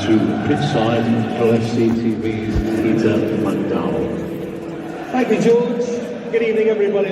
to pitchside, OFC TV's Peter McDowell. Thank you, George. Good evening, everybody.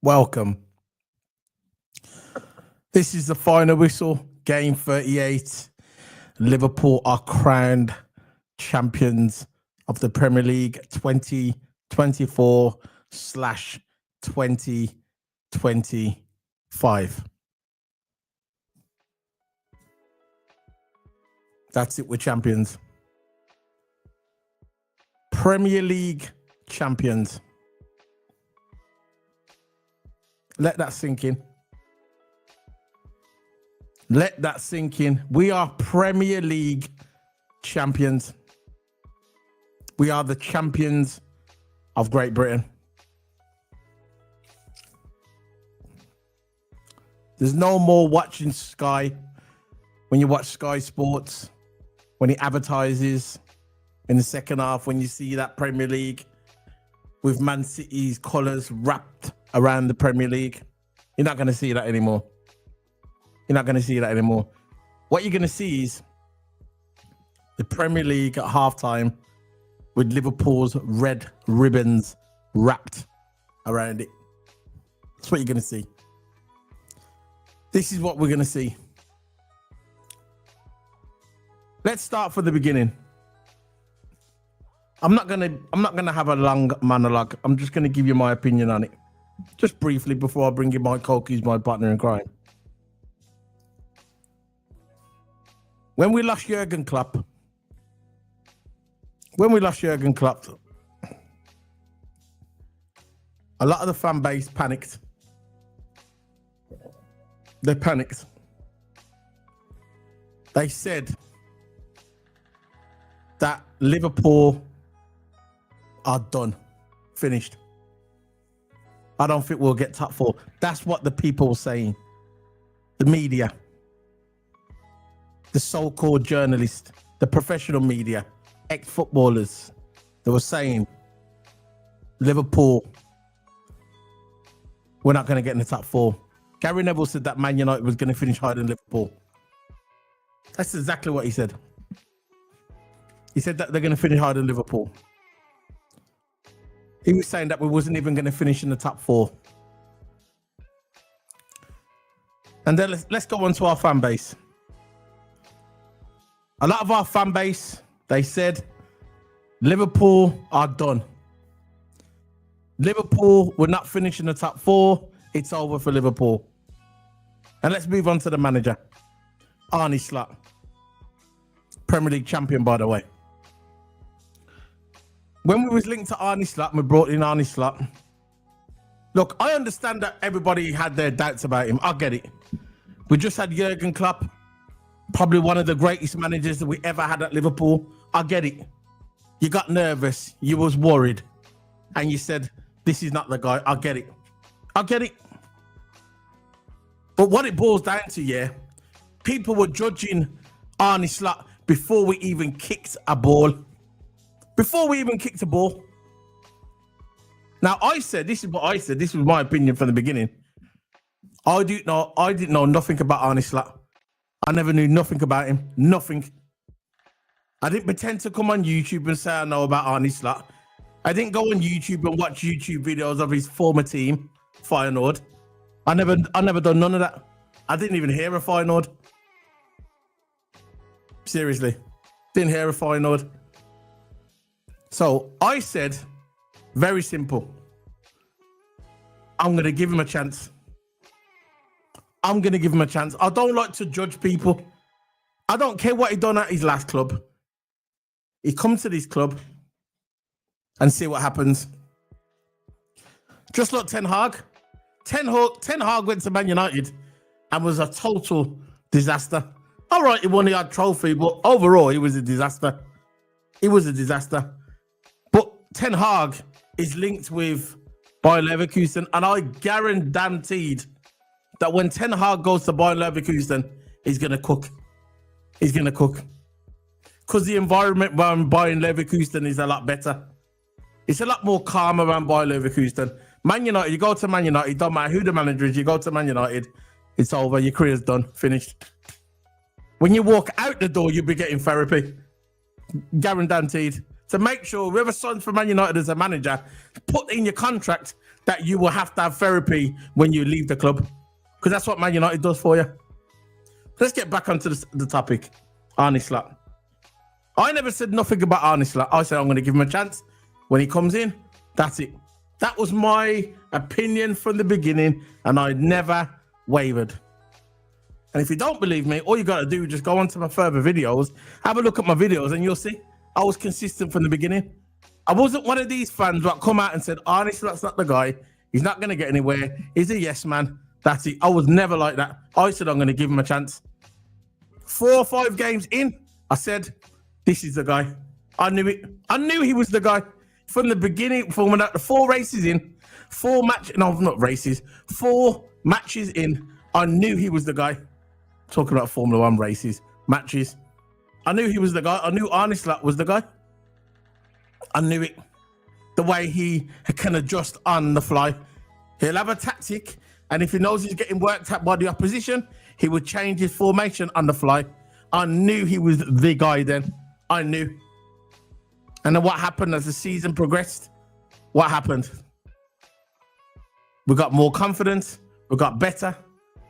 Welcome. This is the final whistle, game 38. Liverpool are crowned champions of the Premier League 2024/2025. That's it, we're champions. Premier League champions. Let that sink in. Let that sink in. We are Premier League champions. We are the champions of Great Britain. There's no more watching Sky. When you watch Sky Sports, when it advertises in the second half, when you see that Premier League with Man City's colours wrapped around the Premier League, you're not going to see that anymore. You're not going to see that anymore. What you're going to see is the Premier League at halftime with Liverpool's red ribbons wrapped around it. That's what you're going to see. This is what we're going to see. Let's start from the beginning. I'm not gonna have a long monologue. I'm just gonna give you my opinion on it, just briefly, before I bring in my Cody, my partner in crime. When we lost Jurgen Klopp, a lot of the fan base panicked. They panicked. They said that Liverpool are done, finished. I don't think we'll get top four. That's what the people were saying. The media, the so-called journalists, the professional media, ex-footballers, they were saying, Liverpool, we're not going to get in the top four. Gary Neville said that Man United was going to finish higher than Liverpool. That's exactly what he said. He said that they're going to finish higher than Liverpool. He was saying that we wasn't even going to finish in the top 4. And then let's go on to our fan base. A lot of our fan base, they said, Liverpool are done. Liverpool will not finish in the top 4. It's over for Liverpool. And let's move on to the manager. Arne Slot. Premier League champion, by the way. When we was linked to Arne Slot, we brought in Arne Slot. Look, I understand that everybody had their doubts about him. I get it. We just had Jurgen Klopp, probably one of the greatest managers that we ever had at Liverpool. I get it. You got nervous. You was worried. And you said, this is not the guy. I get it. I get it. But what it boils down to, yeah, people were judging Arne Slot before we even kicked a ball. Before we even kicked a ball. Now, I said, this is what I said. This was my opinion from the beginning. I didn't know nothing about Arne Slot. I never knew nothing about him. Nothing. I didn't pretend to come on YouTube and say I know about Arne Slot. I didn't go on YouTube and watch YouTube videos of his former team, Feyenoord. I never done none of that. I didn't even hear of Feyenoord. Seriously. Didn't hear of Feyenoord. So I said, very simple. I'm going to give him a chance. I'm going to give him a chance. I don't like to judge people. I don't care what he done at his last club. He comes to this club and see what happens. Just like Ten Hag. Ten Hag went to Man United and was a total disaster. All right, he won the odd trophy, but overall, he was a disaster. He was a disaster. But Ten Hag is linked with Bayer Leverkusen, and I guaranteed that when Ten Hag goes to Bayer Leverkusen, he's going to cook. He's going to cook. Because the environment around Bayer Leverkusen is a lot better. It's a lot more calm around Bayer Leverkusen. Man United, you go to Man United, don't matter who the manager is, you go to Man United, it's over, your career's done, finished. When you walk out the door, you'll be getting therapy. Guaranteed. So make sure whoever signs for Man United as a manager, put in your contract that you will have to have therapy when you leave the club. Because that's what Man United does for you. Let's get back onto the topic. Arne Slot. I never said nothing about Arne Slot. I said I'm going to give him a chance. When he comes in, that's it. That was my opinion from the beginning, and I never wavered. And if you don't believe me, all you got to do is just go onto my further videos, have a look at my videos, and you'll see I was consistent from the beginning. I wasn't one of these fans that come out and said, Arne Slot's not the guy. He's not going to get anywhere. He's a yes man. That's it. I was never like that. I said I'm going to give him a chance. 4 or 5 games in, I said, this is the guy. I knew it. I knew he was the guy. From the beginning, from when the 4 races in, 4 matches in, I knew he was the guy. Talking about Formula 1 races, matches. I knew he was the guy. I knew Arne Slot was the guy. I knew it. The way he can adjust on the fly. He'll have a tactic, and if he knows he's getting worked at by the opposition, he would change his formation on the fly. I knew he was the guy then. I knew. And then what happened as the season progressed? What happened? We got more confidence. We got better.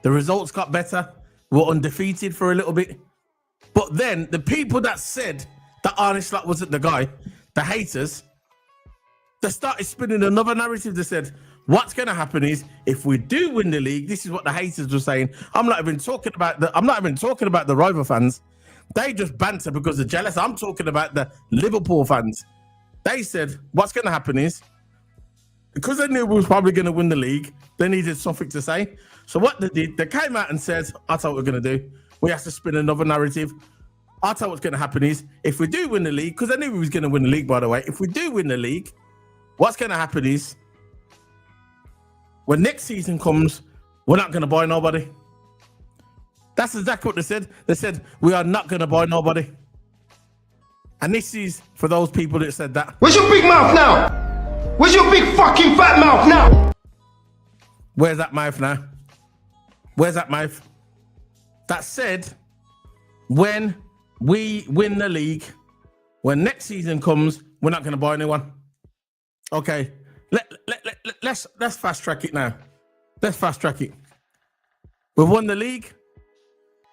The results got better. We were undefeated for a little bit. But then the people that said that Arne Slot wasn't the guy, the haters, they started spinning another narrative. They said, what's going to happen is if we do win the league, this is what the haters were saying. I'm not even talking about the rival fans. They just banter because they're jealous. I'm talking about the Liverpool fans. They said, what's going to happen is, because they knew we was probably going to win the league, they needed something to say. So what they did, they came out and said, I'll tell you what we're going to do. We have to spin another narrative. I'll tell you what's going to happen is, if we do win the league, because they knew we was going to win the league, by the way. If we do win the league, what's going to happen is, when next season comes, we're not going to buy nobody. That's exactly what they said. They said, we are not going to buy nobody. And this is for those people that said that. Where's your big mouth now? Where's your big fucking fat mouth now? Where's that mouth now? Where's that mouth? That said, when we win the league, when next season comes, we're not going to buy anyone. Okay, let's fast track it now. Let's fast track it. We won the league.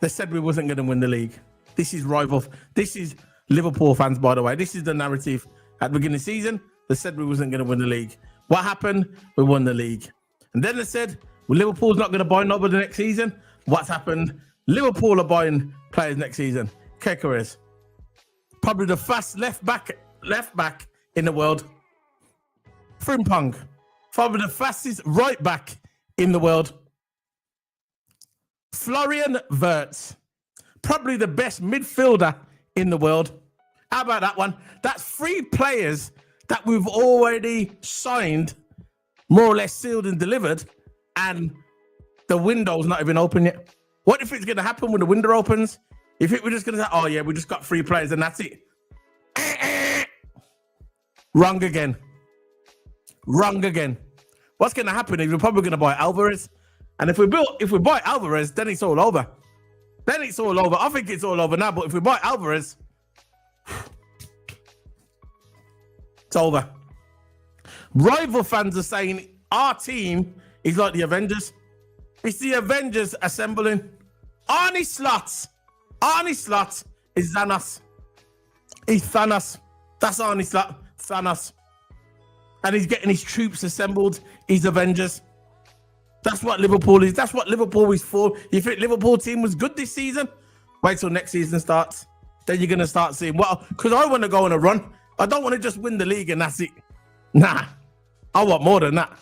They said we wasn't going to win the league. This is rival. This is Liverpool fans, by the way. This is the narrative at the beginning of the season. They said we wasn't going to win the league. What happened? We won the league. And then they said, well, Liverpool's not going to buy nobody next season. What's happened? Liverpool are buying players next season. Kekeres, probably the fast left back in the world. Frimpong, probably the fastest right back in the world. Florian Wirtz, probably the best midfielder in the world. How about that one? That's 3 players that we've already signed, more or less sealed and delivered, and the window's not even open yet. What if it's going to happen when the window opens? If we're just going to say, oh yeah, we just got 3 players and that's it. Wrong again. Wrong again. What's going to happen is we're probably going to buy Alvarez. And if we buy Alvarez, then it's all over. Then it's all over. I think it's all over now, but if we buy Alvarez, it's over. Rival fans are saying our team is like the Avengers. It's the Avengers assembling. Arnie Slot is Thanos. He's Thanos. That's Arnie Slot. Thanos. And he's getting his troops assembled. He's Avengers. That's what Liverpool is. That's what Liverpool is for. You think Liverpool team was good this season? Wait till next season starts. Then you're going to start seeing, well, because I want to go on a run. I don't want to just win the league and that's it. Nah. I want more than that.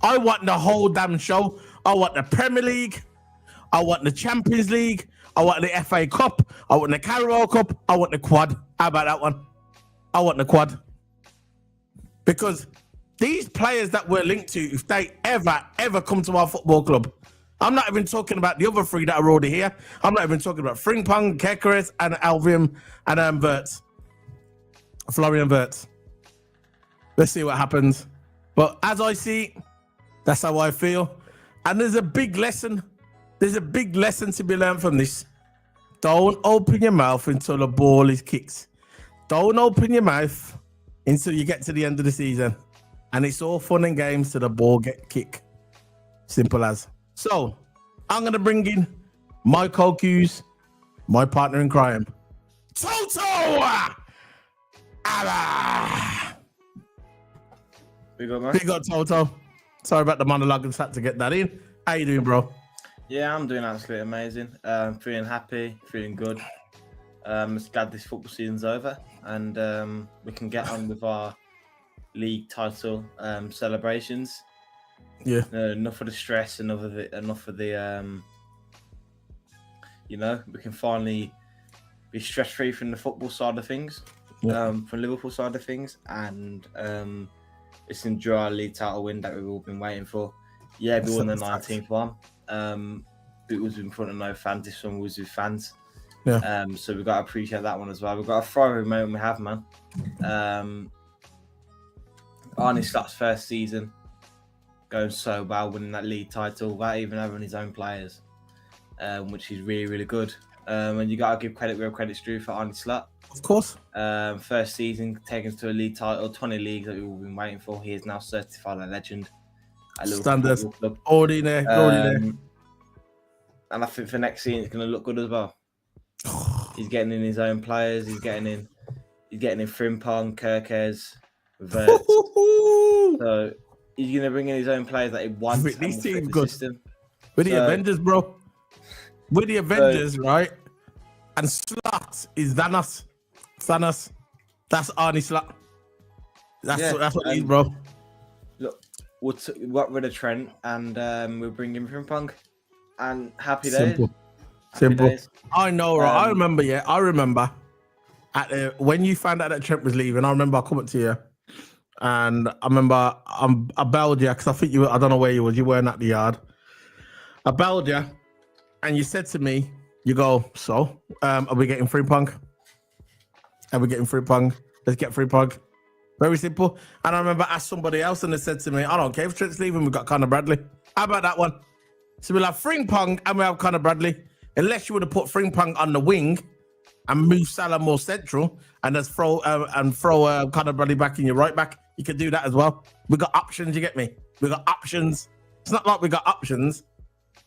I want the whole damn show. I want the Premier League. I want the Champions League. I want the FA Cup. I want the Carabao Cup. I want the quad. How about that one? I want the quad. Because these players that we're linked to, if they ever come to our football club, I'm not even talking about the other 3 that are already here. I'm not even talking about Frimpong, Kekeres, and Alvim, and Wirtz. Florian Wirtz. Let's see what happens. But as I see, that's how I feel. And there's a big lesson. There's a big lesson to be learned from this. Don't open your mouth until the ball is kicked. Don't open your mouth until you get to the end of the season. And it's all fun and games till the ball get kicked. Simple as. So, I'm going to bring in my co-cues, my partner in crime, Toto! Big up, Toto. Sorry about the monologue, I just had to get that in. How you doing, bro? Yeah, I'm doing absolutely amazing. Feeling happy, feeling good. Just glad this football season's over and we can get on with our league title celebrations. Yeah. Enough of the stress, enough of the we can finally be stress free from the football side of things, from Liverpool side of things, and let's enjoy our league title win that we've all been waiting for. Yeah, we won the 19th one. It was in front of no fans. This one was with fans. Yeah. So we've got to appreciate that one as well. We've got a throwing moment we have, man. Arne Slot's first season going so well, winning that league title without even having his own players, which is really, really good. And you got to give credit where credit's due for Arne Slot. Of course. First season, taken us to a league title, 20 leagues that we've all been waiting for. He is now certified a legend. Standard. Already there. And I think for next season, it's going to look good as well. He's getting in his own players. He's getting in Frimpong, Kekeres, Wirtz. So he's going to bring in his own players that he wants. These teams good. We're the Avengers, bro. We're the Avengers, right? And Slot is Thanos. That's Arne Slot. That's what he is, bro. Look, we got rid of Trent and we'll bring in Frimpong. And happy days. Simple. Days. I know, right? I remember when you found out that Trent was leaving. I remember I come up to you, and I remember I bailed you because I think I don't know where you was. You weren't at the yard. I bailed you, and you said to me, "You go. So, are we getting Frimpong? Are we getting Frimpong? Let's get Frimpong." Very simple. And I remember I asked somebody else, and they said to me, "I don't care if Trent's leaving. We've got Conor Bradley. How about that one?" So we'll have Frimpong and we'll have Conor Bradley. Unless you would have put Frimpong on the wing and move Salah more central and just throw Conor Bradley back in your right back, you could do that as well. We got options, you get me? We got options. It's not like we got options,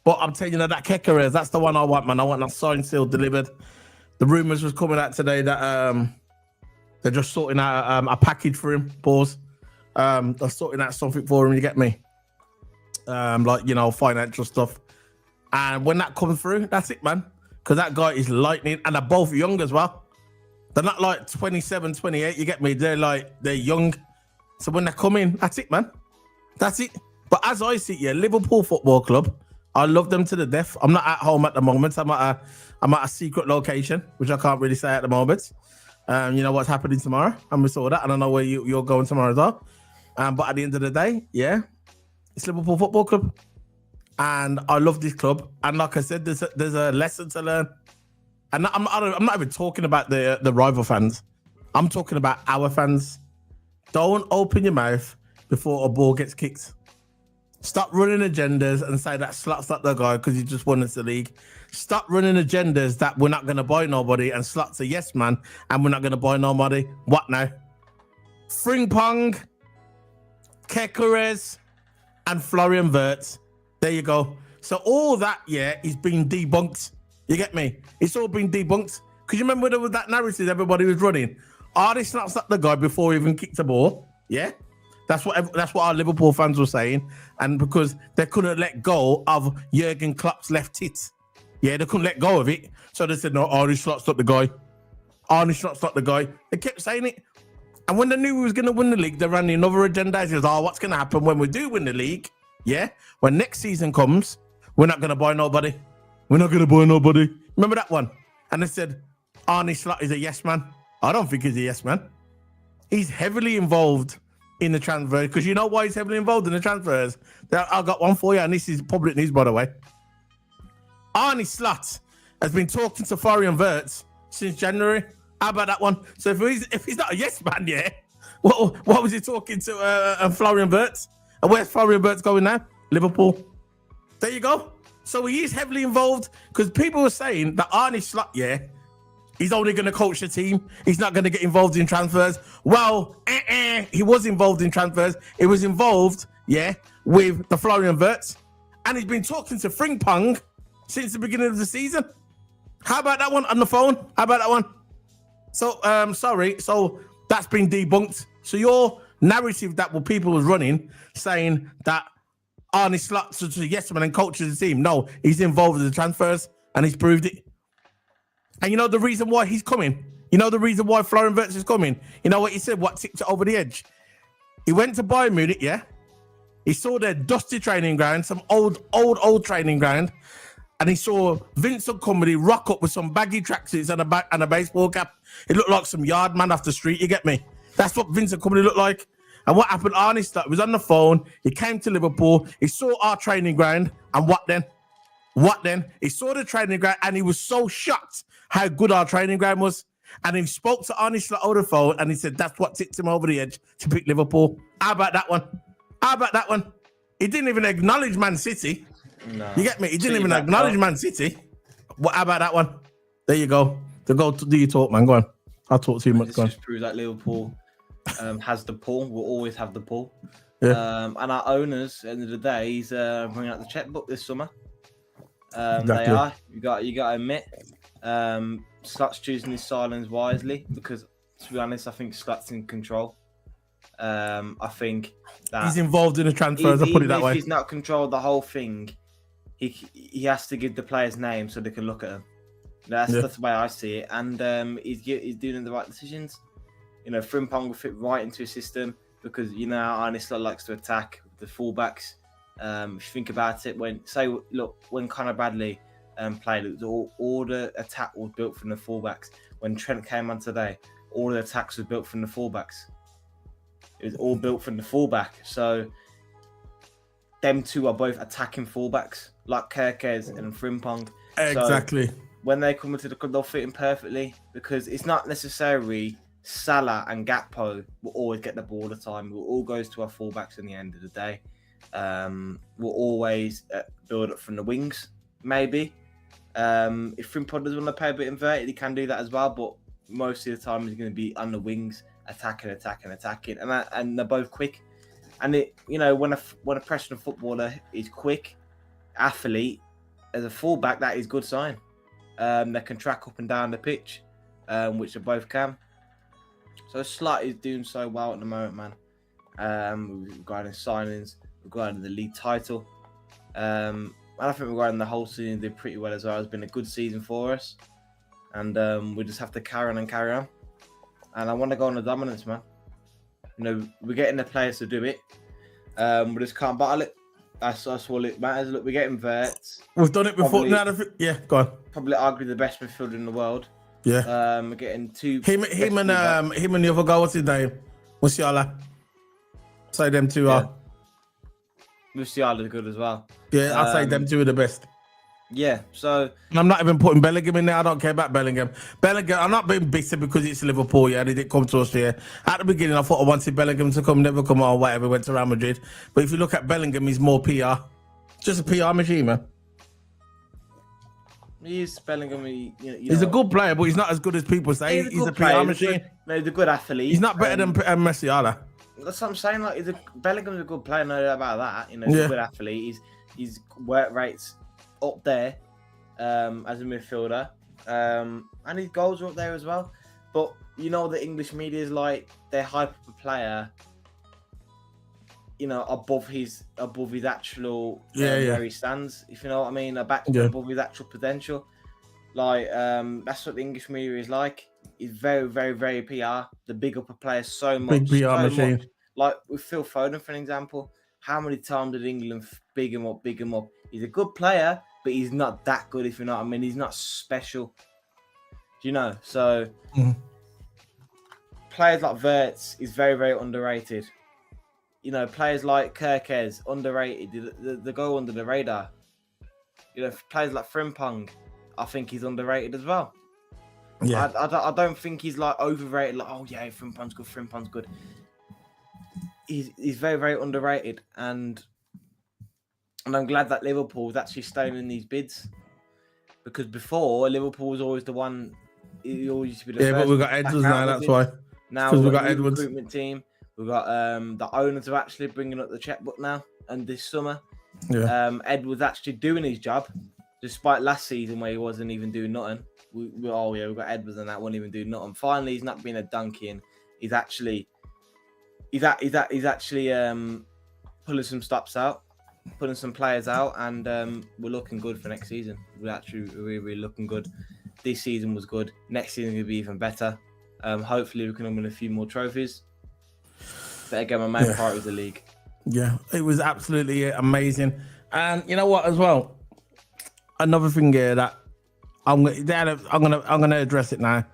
but I'm telling you that Kekeres, that's the one I want, man. I want that signed, sealed, delivered. The rumors was coming out today that they're just sorting out a package for him. Pause. They're sorting out something for him. You get me? Like, you know, financial stuff. And when that comes through, that's it, man. Because that guy is lightning, and they're both young as well. They're not like 27, 28. You get me? They're young. So when they come in, that's it, man. That's it. But as I see it, Liverpool Football Club, I love them to the death. I'm not at home at the moment. I'm at a secret location, which I can't really say at the moment. You know what's happening tomorrow, and we saw that. I don't know where you're going tomorrow as well. But at the end of the day, yeah, it's Liverpool Football Club, and I love this club. And like I said, there's a lesson to learn. And I'm not even talking about the rival fans. I'm talking about our fans. Don't open your mouth before a ball gets kicked. Stop running agendas and say that Slot's not the guy because he just won us the league. Stop running agendas that we're not going to buy nobody and Slot's a yes man and we're not going to buy nobody. What now? Frimpong, Kekeres, and Florian Wirtz. There you go. So all that, yeah, is being debunked. You get me? It's all been debunked. Because you remember there was that narrative everybody was running. This Slot's not the guy before he even kicked the ball. Yeah? That's what our Liverpool fans were saying, and because they couldn't let go of Jurgen Klopp's left tit, yeah, they couldn't let go of it, so they said, "No, Arne Slot's not the guy. Arne Slot's not the guy." They kept saying it, and when they knew we was going to win the league, they ran another agenda. They said, "Oh, what's going to happen when we do win the league? Yeah, when next season comes, we're not going to buy nobody. We're not going to buy nobody." Remember that one? And they said, "Arne Slot is a yes man." I don't think he's a yes man. He's heavily involved in the transfer, because you know why he's heavily involved in the transfers? I've got one for you, and this is public news, by the way. Arne Slot has been talking to Florian Wirtz since January. How about that one? So if he's not a yes man, yeah, what was he talking to Florian Wirtz? And where's Florian Wirtz going now? Liverpool. There you go. So he is heavily involved, because people were saying that Arne Slot, yeah, he's only going to coach the team. He's not going to get involved in transfers. Well, he was involved in transfers. He was involved, yeah, with the Florian Wirtz. And he's been talking to Frimpong since the beginning of the season. How about that one on the phone? How about that one? So, sorry. So that's been debunked. So your narrative that people was running, saying that Arne Slot's a yes man and coaches the team. No, he's involved in the transfers, and he's proved it. And you know the reason why he's coming? You know the reason why Florian Wirtz is coming? You know what he said? What tipped it over the edge? He went to Bayern Munich, yeah? He saw their dusty training ground, some old training ground, and he saw Vincent Kompany rock up with some baggy tracksuits and a baseball cap. It looked like some yard man off the street, you get me? That's what Vincent Kompany looked like. And what happened? Arne Slot was on the phone. He came to Liverpool. He saw our training ground. And what then? What then? He saw the training ground, and he was so shocked how good our training ground was. And he spoke to Arne Slot over the phone, and he said that's what tipped him over the edge to pick Liverpool. How about that one? How about that one? He didn't even acknowledge Man City. No. You get me? He didn't even acknowledge Man City. How about that one? There you go. Do you talk, man? Go on. I'll talk too much. This just proves that Liverpool has the pull. We'll always have the pull. Yeah. And our owners, at the end of the day, he's bringing out the checkbook this summer. Exactly. They are. You got to admit. Slot's choosing his silence wisely, because, to be honest, I think Slot's in control. I think that he's involved in the transfers. I'll put it that way. If he's not controlled the whole thing, he has to give the players names so they can look at them. That's the way I see it, and he's doing the right decisions. You know, Frimpong will fit right into his system, because you know how Arne Slot likes to attack the fullbacks. If you think about it, when Conor Bradley played, all the attack was built from the fullbacks. When Trent came on today, all the attacks were built from the fullbacks. It was all built from the fullback. So them two are both attacking fullbacks, like Kekeres and Frimpong. Exactly. So when they come into the club, they'll fit in perfectly, because it's not necessarily Salah and Gakpo will always get the ball all the time. It all goes to our fullbacks in the end of the day. We'll always build up from the wings, maybe. If Frimpong does want to play a bit inverted, he can do that as well, but most of the time he's going to be on the wings, attacking, and they're both quick. And it, when a professional footballer is quick, athlete, as a fullback, that is a good sign. They can track up and down the pitch, which they both can. So Slut is doing so well at the moment, man. Regarding signings, regarding the league title. And I think regarding the whole season, did pretty well as well. It's been a good season for us. And we just have to carry on. And I want to go on the dominance, man. We're getting the players to do it. We just can't battle it. That's all it matters. Look, we're getting Wirtz. We've done it before. Probably, go on. Probably arguably the best midfielder in the world. Yeah. We're getting two. Him and the other guy. What's his name? Musiala. Say them two are. Musiala is good as well. Yeah, I'd say them two are the best. Yeah, so I'm not even putting Bellingham in there. I don't care about Bellingham. I'm not being bitter because it's Liverpool, yeah, they didn't come to us here. At the beginning, I thought I wanted Bellingham to come, never come or whatever, went to Real Madrid. But if you look at Bellingham, he's more PR. Just a PR machine, man. He's Bellingham. He's a good player, but he's not as good as people say. He's a PR machine. He's a good athlete. He's not better than Musiala. That's what I'm saying. Like, Bellingham's a good player, no doubt about that. He's a good athlete. His work rates up there as a midfielder, and his goals are up there as well. But the English media is like they hype up a player, above his actual where he stands. If you know what I mean, above his actual potential. Like that's what the English media is like. He's very, very, very PR. The big up a player so much. Big PR machine. Much. Like with Phil Foden, for an example, how many times did England big him up? He's a good player, but he's not that good, if you know what I mean. He's not special. So players like Wirtz is very, very underrated. Players like Kirkes, underrated. They go under the radar. Players like Frimpong, I think he's underrated as well. Yeah, I don't think he's like overrated. Like, oh yeah, Frimpong's good. He's very, very underrated, and I'm glad that Liverpool's actually staying in these bids, because before Liverpool was always the one. It always used to be the first. But we've got Edwards now. That's why. Now we've got Edwards recruitment team. We've got the owners are actually bringing up the checkbook now, and this summer, Edwards actually doing his job, despite last season where he wasn't even doing nothing. We've got Edwards and that won't even do nothing. Finally, he's not being a donkey, and he's actually pulling some stops out, putting some players out, and we're looking good for next season. We're actually really, really looking good. This season was good. Next season will be even better. Hopefully, we can win a few more trophies. But again, my main priority is the league. Yeah, it was absolutely amazing. And you know what, as well, another thing here that I'm gonna address it now.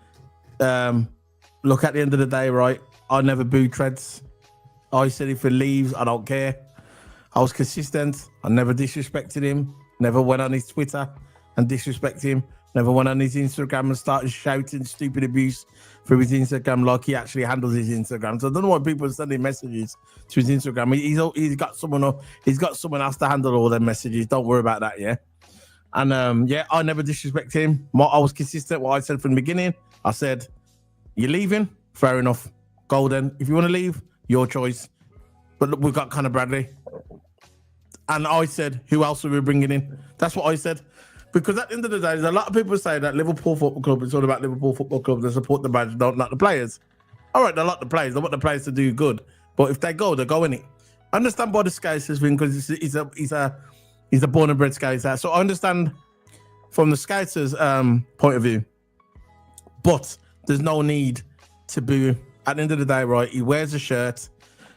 Look, at the end of the day, right? I never booed Trent. I said if he leaves, I don't care. I was consistent. I never disrespected him. Never went on his Twitter and disrespected him. Never went on his Instagram and started shouting stupid abuse through his Instagram like he actually handles his Instagram. So I don't know why people are sending messages to his Instagram. He's got someone else to handle all their messages. Don't worry about that, yeah? And I never disrespected him. I was consistent. What I said from the beginning, I said, you're leaving? Fair enough. Golden. If you want to leave, your choice. But look, we've got Conor Bradley. And I said, who else are we bringing in? That's what I said. Because at the end of the day, there's a lot of people say that Liverpool Football Club is all about Liverpool Football Club. They support the badge, don't like the players. All right, they like the players. They want the players to do good. But if they go, they're going it. I understand by the Scousers thing because he's a born and bred Scouser. So I understand from the Scousers' point of view. But there's no need to boo him. At the end of the day, right, he wears a shirt.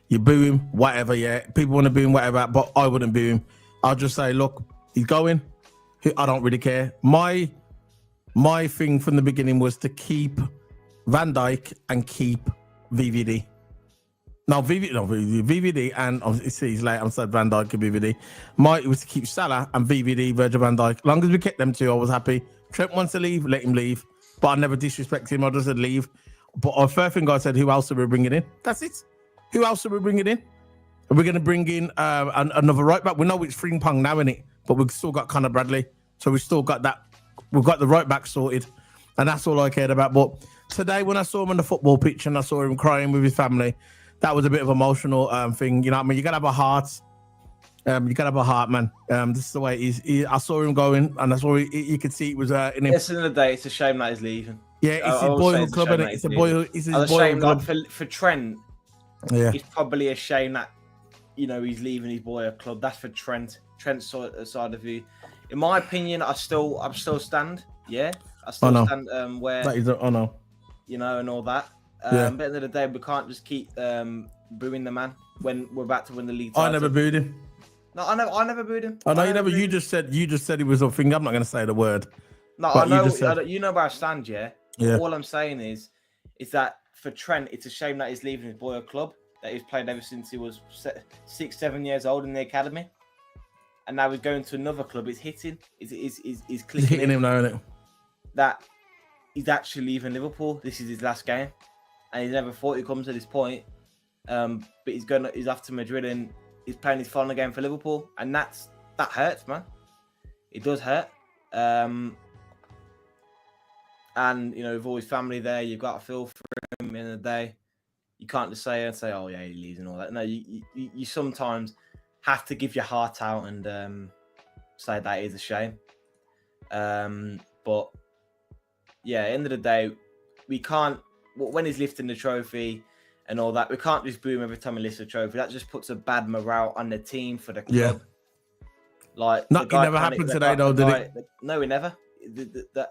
You boo him, whatever, yeah. People want to boo him, whatever, but I wouldn't boo him. I'll just say, look, he's going. I don't really care. My thing from the beginning was to keep Van Dijk and keep VVD. VVD and obviously he's late. I'm saying Van Dijk and VVD. It was to keep Salah and VVD, Virgil van Dijk. As long as we kept them two, I was happy. Trent wants to leave, let him leave. But I never disrespected him. I just said leave. But our first thing I said, who else are we bringing in? That's it. Who else are we bringing in? Are we going to bring in another right back? We know it's Frimpong now, innit? But we've still got Conor Bradley. So we've still got that. We've got the right back sorted. And that's all I cared about. But today, when I saw him on the football pitch and I saw him crying with his family, that was a bit of emotional thing. You know what I mean? You gotta have a heart. You gotta have a heart, man. This is the way it is. I saw him going, and I saw you could see it was in him. At the end of the day, it's a shame that he's leaving. Yeah, it's his boyhood club, and it's a boyhood. It's his boyhood club. For Trent. Yeah, it's probably a shame that he's leaving his boyhood club. That's for Trent. Trent's side of view. In my opinion, I still stand. Yeah, I still stand. Where that is, oh no, and all that. But at the end of the day, we can't just keep booing the man when we're about to win the league title. I never booed him. No, I never booed him. I know you never. You just said it was a thing. I'm not going to say the word. No, I know. You know where I stand. Yeah. All I'm saying is that for Trent, it's a shame that he's leaving his boyhood club that he's played ever since he was 6-7 years old in the academy, and now he's going to another club. It's hitting. He's clicking. Hitting him now, isn't it? That he's actually leaving Liverpool. This is his last game, and he never thought he'd come to this point. But he's off to Madrid and he's playing his final game for Liverpool, and that hurts, man. It does hurt. And with all his family there, you've got to feel for him in the day. You can't just say, oh yeah, he leaves and all that. No, you sometimes have to give your heart out and say that is a shame. But yeah, end of the day, we can't. When he's lifting the trophy and all that, we can't just boo him every time he lifts the trophy. That just puts a bad morale on the team, for the club. Yeah. Like, it never happened today, though, did it? No, it never.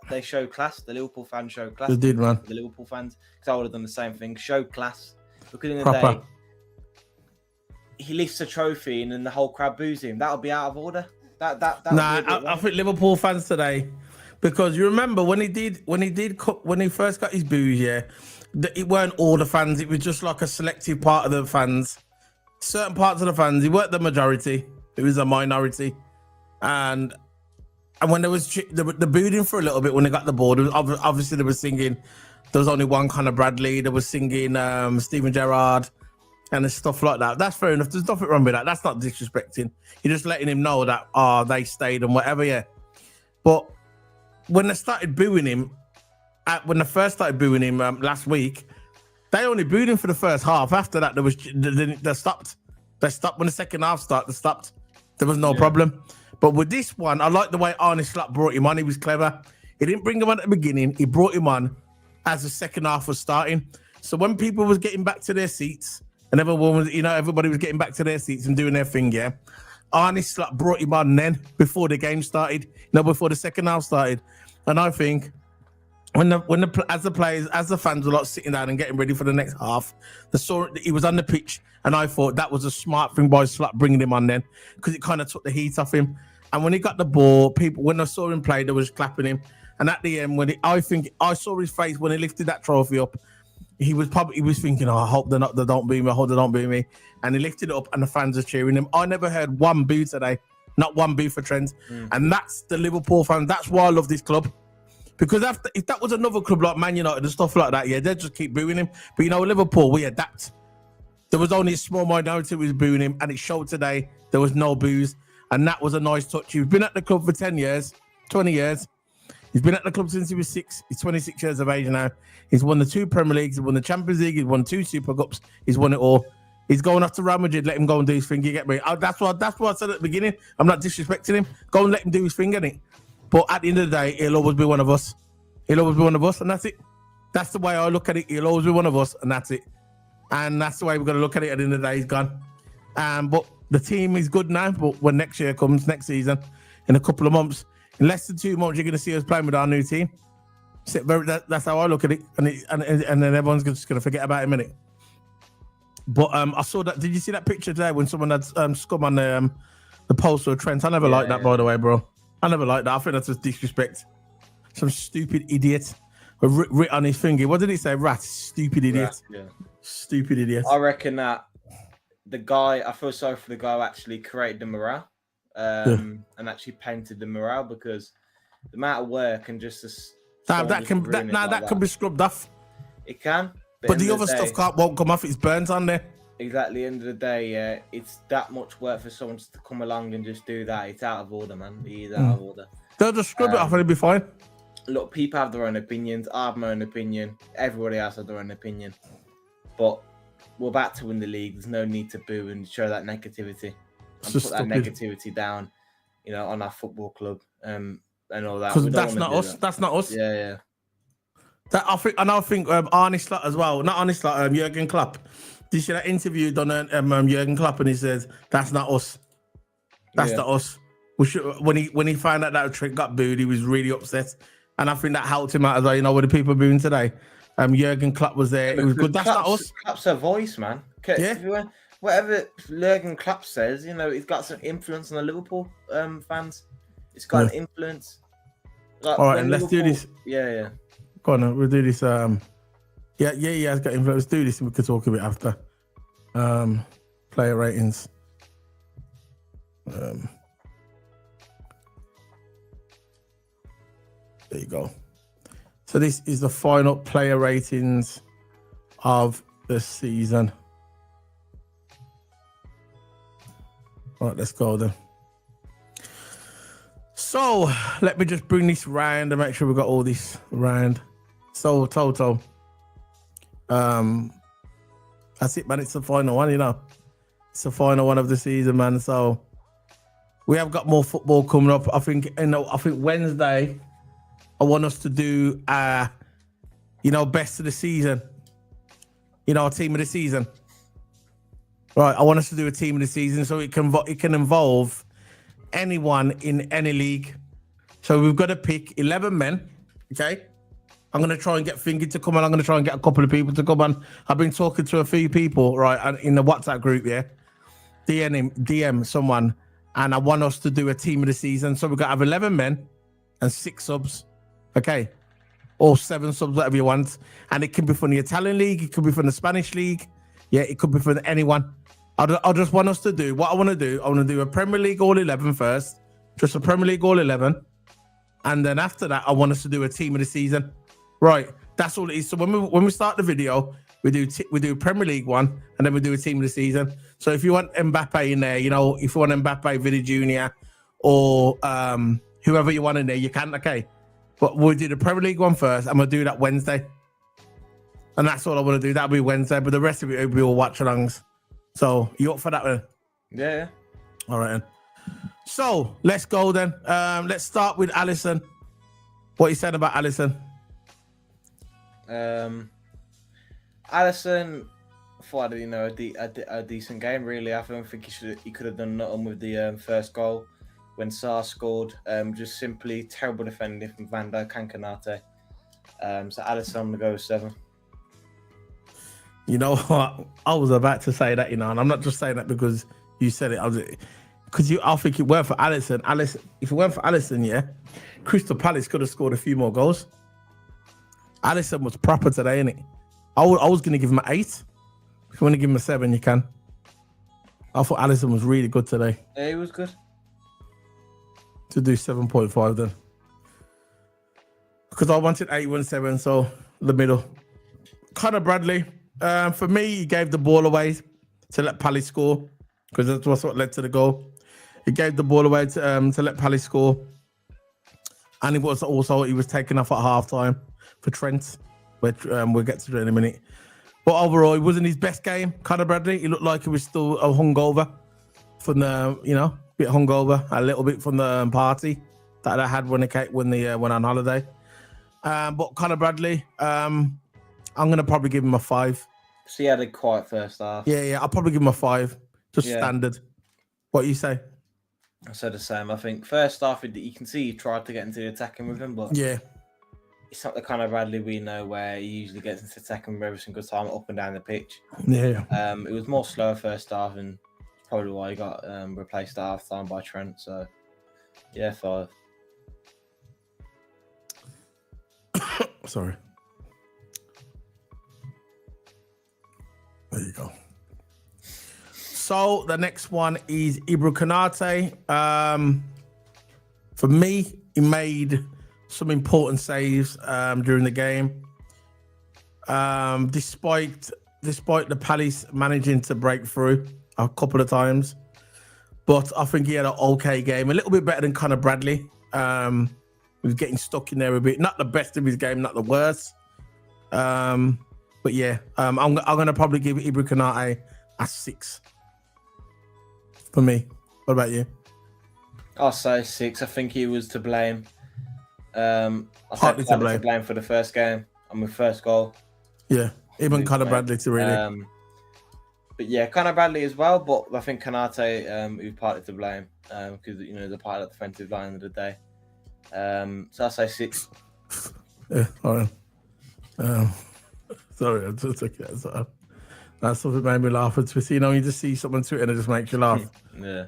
They show class. The Liverpool fans show class. They did, man. The Liverpool fans, because I would have done the same thing. Show class. Because in the Proper. day, he lifts a trophy and then the whole crowd boos him. That'll be out of order. I think Liverpool fans today, because you remember when he first got his boos, it weren't all the fans. It was just like a selective part of the fans. Certain parts of the fans. He weren't the majority. It was a minority, and when there was the booing for a little bit when they got the ball. Obviously, they were singing. There was only one Conor Bradley. They were singing Steven Gerrard and stuff like that. That's fair enough. There's nothing wrong with that. That's not disrespecting. You're just letting him know that they stayed and whatever. Yeah, but when they started booing him, when they first started booing him last week, they only booed him for the first half. After that, they stopped. They stopped when the second half started. They stopped. There was no problem. But with this one, I like the way Arne Slot brought him on. He was clever. He didn't bring him on at the beginning. He brought him on as the second half was starting. So when people was getting back to their seats, and everybody was getting back to their seats and doing their thing, Arne Slot brought him on then before the game started, before the second half started. And I think as the fans were sitting down and getting ready for the next half, they saw he was on the pitch, and I thought that was a smart thing by Slot bringing him on then, because it kind of took the heat off him. And when he got the ball, when I saw him play, they was clapping him. And at the end, I saw his face when he lifted that trophy up. He was thinking, I hope they don't boo me. I hope they don't boo me. And he lifted it up, and the fans are cheering him. I never heard one boo today, not one boo for Trent. And that's the Liverpool fans. That's why I love this club. Because if that was another club like Man United and stuff like that, they'd just keep booing him. But Liverpool, we adapt. There was only a small minority who was booing him, and it showed today. There was no boos, and that was a nice touch. He's been at the club for 10 years, 20 years. He's been at the club since he was 6. He's 26 years of age now. He's won the 2 Premier Leagues. He's won the Champions League. He's won 2 Super Cups. He's won it all. He's going off to Real Madrid. Let him go and do his thing. You get me? That's what I said at the beginning. I'm not disrespecting him. Go and let him do his thing, innit? But at the end of the day, he'll always be one of us. He'll always be one of us, and that's it. That's the way I look at it. He'll always be one of us, and that's it. And that's the way we're going to look at it. At the end of the day, he's gone. But the team is good now. But when next year comes, next season, in a couple of months, in less than 2 months, you're going to see us playing with our new team. That's how I look at it. And then everyone's just going to forget about him, innit? But I saw that. Did you see that picture today when someone had scum on the poster of Trent? I never liked that, by the way, bro. I never liked that. I think that's just disrespect. Some stupid idiot writ on his finger. What did he say? Rat. Stupid idiot. Yeah. Stupid idiot. I reckon that I feel sorry for the guy who actually created the mural and actually painted the mural, because the amount of work and just that can be scrubbed off. It can. But the other stuff won't come off. It's burnt on there. Exactly. End of the day, it's that much work for someone to come along and just do that. It's out of order, man. It is out of order. They'll just scrub it off and it'll be fine. Look, people have their own opinions. I have my own opinion. Everybody else has their own opinion. But we're about to win the league. There's no need to boo and show that negativity and put that negativity down, on our football club and all that. Because that's not us. That's not us. Yeah. I think Arne Slot as well. Not Arne Slot. Jurgen Klopp. Did you see that interview done Jurgen Klopp, and he says that's not us. That's not us. When he found out that Trent got booed, he was really upset, and I think that helped him out as well. With the people booing today. Jurgen Klopp was there. It was good. That's not us. Klopp's a voice, man. Yeah. Whatever Jurgen Klopp says, he's got some influence on the Liverpool fans. It's got an influence. All right, and let's do this. Yeah. Go on, we'll do this. Yeah, it's got influence. Let's do this, and we can talk a bit after. Player ratings. There you go. So this is the final player ratings of the season. All right, let's go then. So let me just bring this round and make sure we got all this round. So total. That's it, man. It's the final one, It's the final one of the season, man. So we have got more football coming up. I think Wednesday I want us to do best of the season. Team of the season. Right, I want us to do a team of the season so it can involve anyone in any league. So we've got to pick 11 men, okay? I'm going to try and get Fingy to come on. I'm going to try and get a couple of people to come on. I've been talking to a few people, right, in the WhatsApp group, yeah? DM someone, and I want us to do a team of the season. So we've got to have 11 men and 6 subs, okay? Or 7 subs, whatever you want. And it can be from the Italian league. It could be from the Spanish league. Yeah, it could be from anyone. I just want us to do what I want to do. I want to do a Premier League All 11 first. Just a Premier League All 11. And then after that, I want us to do a team of the season. Right, that's all it is. So when we start the video, we do Premier League one, and then we do a team of the season. So if you want Mbappe in there, if you want Mbappe, Vidi Jr., or whoever you want in there, you can, okay? But we'll do the Premier League one first, and we'll do that Wednesday. And that's all I want to do. That'll be Wednesday, but the rest of it will be all watch-alongs. So you up for that one? Yeah. All right, then. So let's go then. Let's start with Alisson. What you said about Alisson? Alisson thought a decent game. Really, I don't think he could have done nothing with the first goal when Sarr scored. Just simply terrible defending from Van Dijk and Kanate. So Alisson on the go with 7. You know what? I was about to say that, and I'm not just saying that because you said it. I think it went for Alisson. If it went for Alisson, yeah, Crystal Palace could have scored a few more goals. Alisson was proper today, innit? I was going to give him an 8. If you want to give him a 7, you can. I thought Alisson was really good today. Yeah, he was good. To do 7.5 then. Because I wanted 8-1-7, so the middle. Conor Bradley. For me, he gave the ball away to let Palace score because that's what led to the goal. He gave the ball away to let Palace score, and he was taken off at halftime for Trent, which we'll get to in a minute. But overall, it wasn't his best game. Conor Bradley, he looked like he was still hungover from the bit hungover a little bit from the party that I had when they went on holiday. But Conor Bradley, I'm going to probably give him a 5. So he had a quiet first half. Yeah, I'll probably give him a 5. Just standard. What you say? I said the same. I think first half, you can see he tried to get into the attacking with him, but it's not the kind of Bradley we know where he usually gets into attacking every single time up and down the pitch. Yeah. It was more slower first half, and probably why he got replaced at half time by Trent. So, yeah, 5. Sorry. There you go. So the next one is Ibra Konate. For me, he made some important saves during the game. Despite the Palace managing to break through a couple of times. But I think he had an okay game. A little bit better than Conor Bradley. He was getting stuck in there a bit. Not the best of his game, not the worst. But But yeah, I'm gonna probably give Ibrahim Konate a 6 for me. What about you? I'll say 6. I think he was to blame. I'll Partly say to blame. for the first game. First goal. Yeah, even Conor Bradley to really. But yeah, Conor Bradley as well. But I think Konate was partly to blame because the part of the defensive line of the day. So I'll say 6. Yeah, all right. Sorry, I just took it. That's something made me laugh. It's, you just see something on Twitter and it just makes you laugh. Yeah.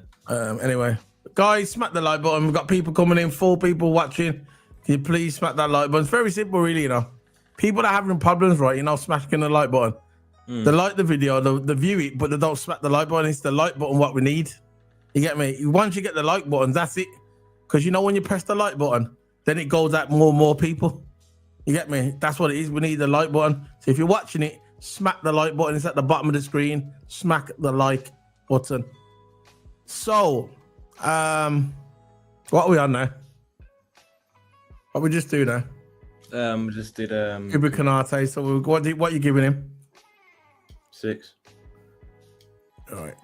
Anyway, guys, smack the like button. We've got people coming in, 4 people watching. Can you please smack that like button? It's very simple, really. People are having problems, right? Smashing the like button. They like the video, they view it, but they don't smack the like button. It's the like button what we need. You get me? Once you get the like button, that's it. Because when you press the like button, then it goes out more people. You get me? That's what it is. We need the like button. So if you're watching it, smack the like button. It's at the bottom of the screen. Smack the like button. So, what are we on now? What we just do now? We just did Ibrahim Konate. So what are you giving him? 6. All right.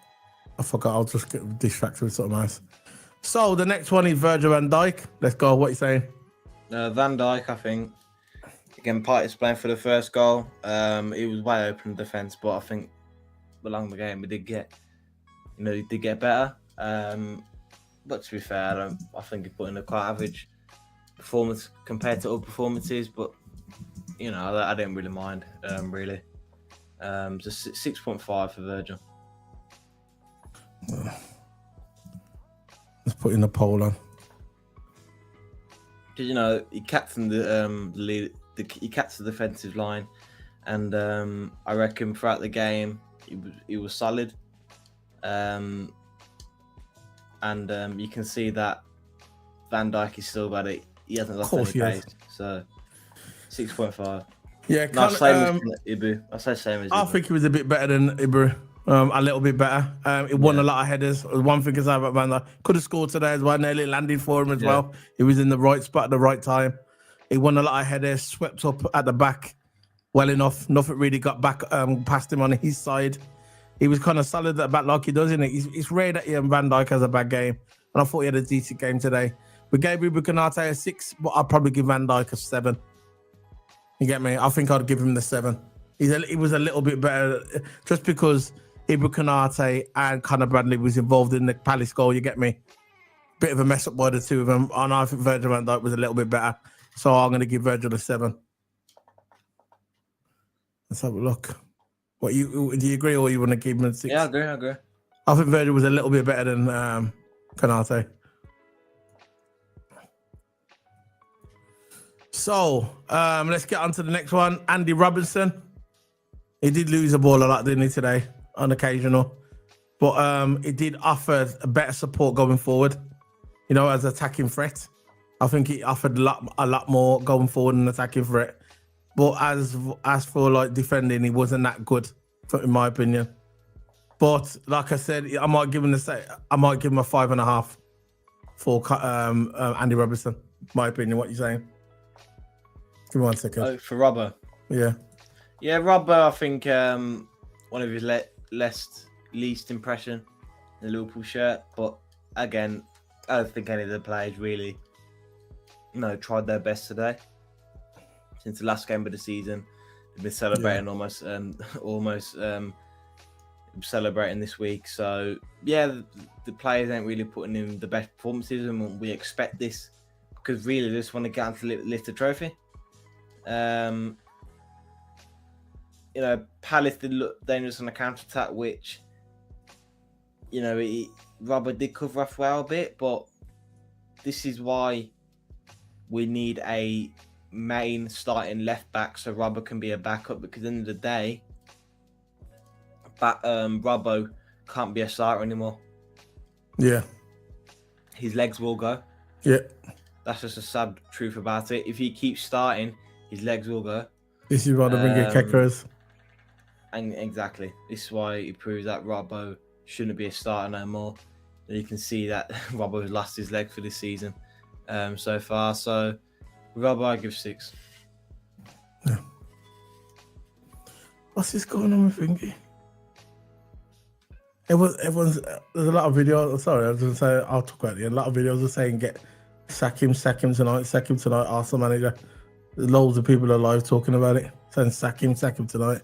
I forgot. I'll just get distracted with something else. So the next one is Virgil van Dijk. Let's go. What are you saying? Van Dijk, I think. Again, Partey's playing for the first goal. It was wide open in defence, but I think along the game we did get, he did get better. But to be fair, I think he put in a quite average performance compared to other performances. But I didn't really mind. Really, just 6.5 for Virgil. Let's put in the poll on. Because he captained the lead. He captained the defensive line, and I reckon throughout the game he was solid. And you can see that Van Dijk is still got it. He hasn't lost any pace. So 6.5. Yeah, same as Ibu. I say same as Ibu. I think he was a bit better than Ibu. A little bit better. He won a lot of headers. One thing is about Van Dijk. Could have scored today as well. Nearly landed for him as well. He was in the right spot at the right time. He won a lot of headers, swept up at the back well enough. Nothing really got back past him on his side. He was kind of solid at the back like he does, isn't it? It's rare that Van Dijk has a bad game. And I thought he had a decent game today. We gave Ibrahim Konate a 6, but I'd probably give Van Dijk a 7. You get me? I think I'd give him the 7. He was a little bit better just because Ibrahim Konate and Conor Bradley was involved in the Palace goal. You get me? Bit of a mess up by the two of them. And I think Virgil van Dijk was a little bit better. So I'm going to give Virgil a 7. Let's have a look. Do you agree or you want to give him a 6? Yeah, I agree. I think Virgil was a little bit better than Konate. So let's get on to the next one. Andy Robertson. He did lose the ball a lot, didn't he, today? On occasional. But it did offer a better support going forward, as attacking threat. I think he offered a lot more going forward in attacking threat. But as for defending, he wasn't that good, in my opinion. But like I said, I might give him a 5.5 for Andy Robertson. My opinion. What are you saying? Give me 1 second. Oh, for Robbo. Yeah. Yeah, Robbo. I think one of his least impression in the Liverpool shirt. But again, I don't think any of the players really tried their best today. Since the last game of the season, they've been celebrating almost celebrating this week. So yeah, the players ain't really putting in the best performances, and we expect this because really they just want to get on to lift the trophy. Palace did look dangerous on the counter attack, which Robert did cover off well a bit, but this is why we need a main starting left back so Robbo can be a backup, because at the end of the day, Robbo can't be a starter anymore. Yeah. His legs will go. Yeah. That's just a sad truth about it. If he keeps starting, his legs will go. This is why they bring in Kekkers. And exactly. This is why it proves that Robbo shouldn't be a starter no more. And you can see that Robbo has lost his leg for this season so far. So Robbo, I give 6. Yeah. What's this going on with Thingy? Everyone's there's a lot of videos. Sorry, I was going to say I'll talk about it. A lot of videos are saying sack him tonight. Arsenal manager. There's loads of people alive talking about it, saying sack him tonight.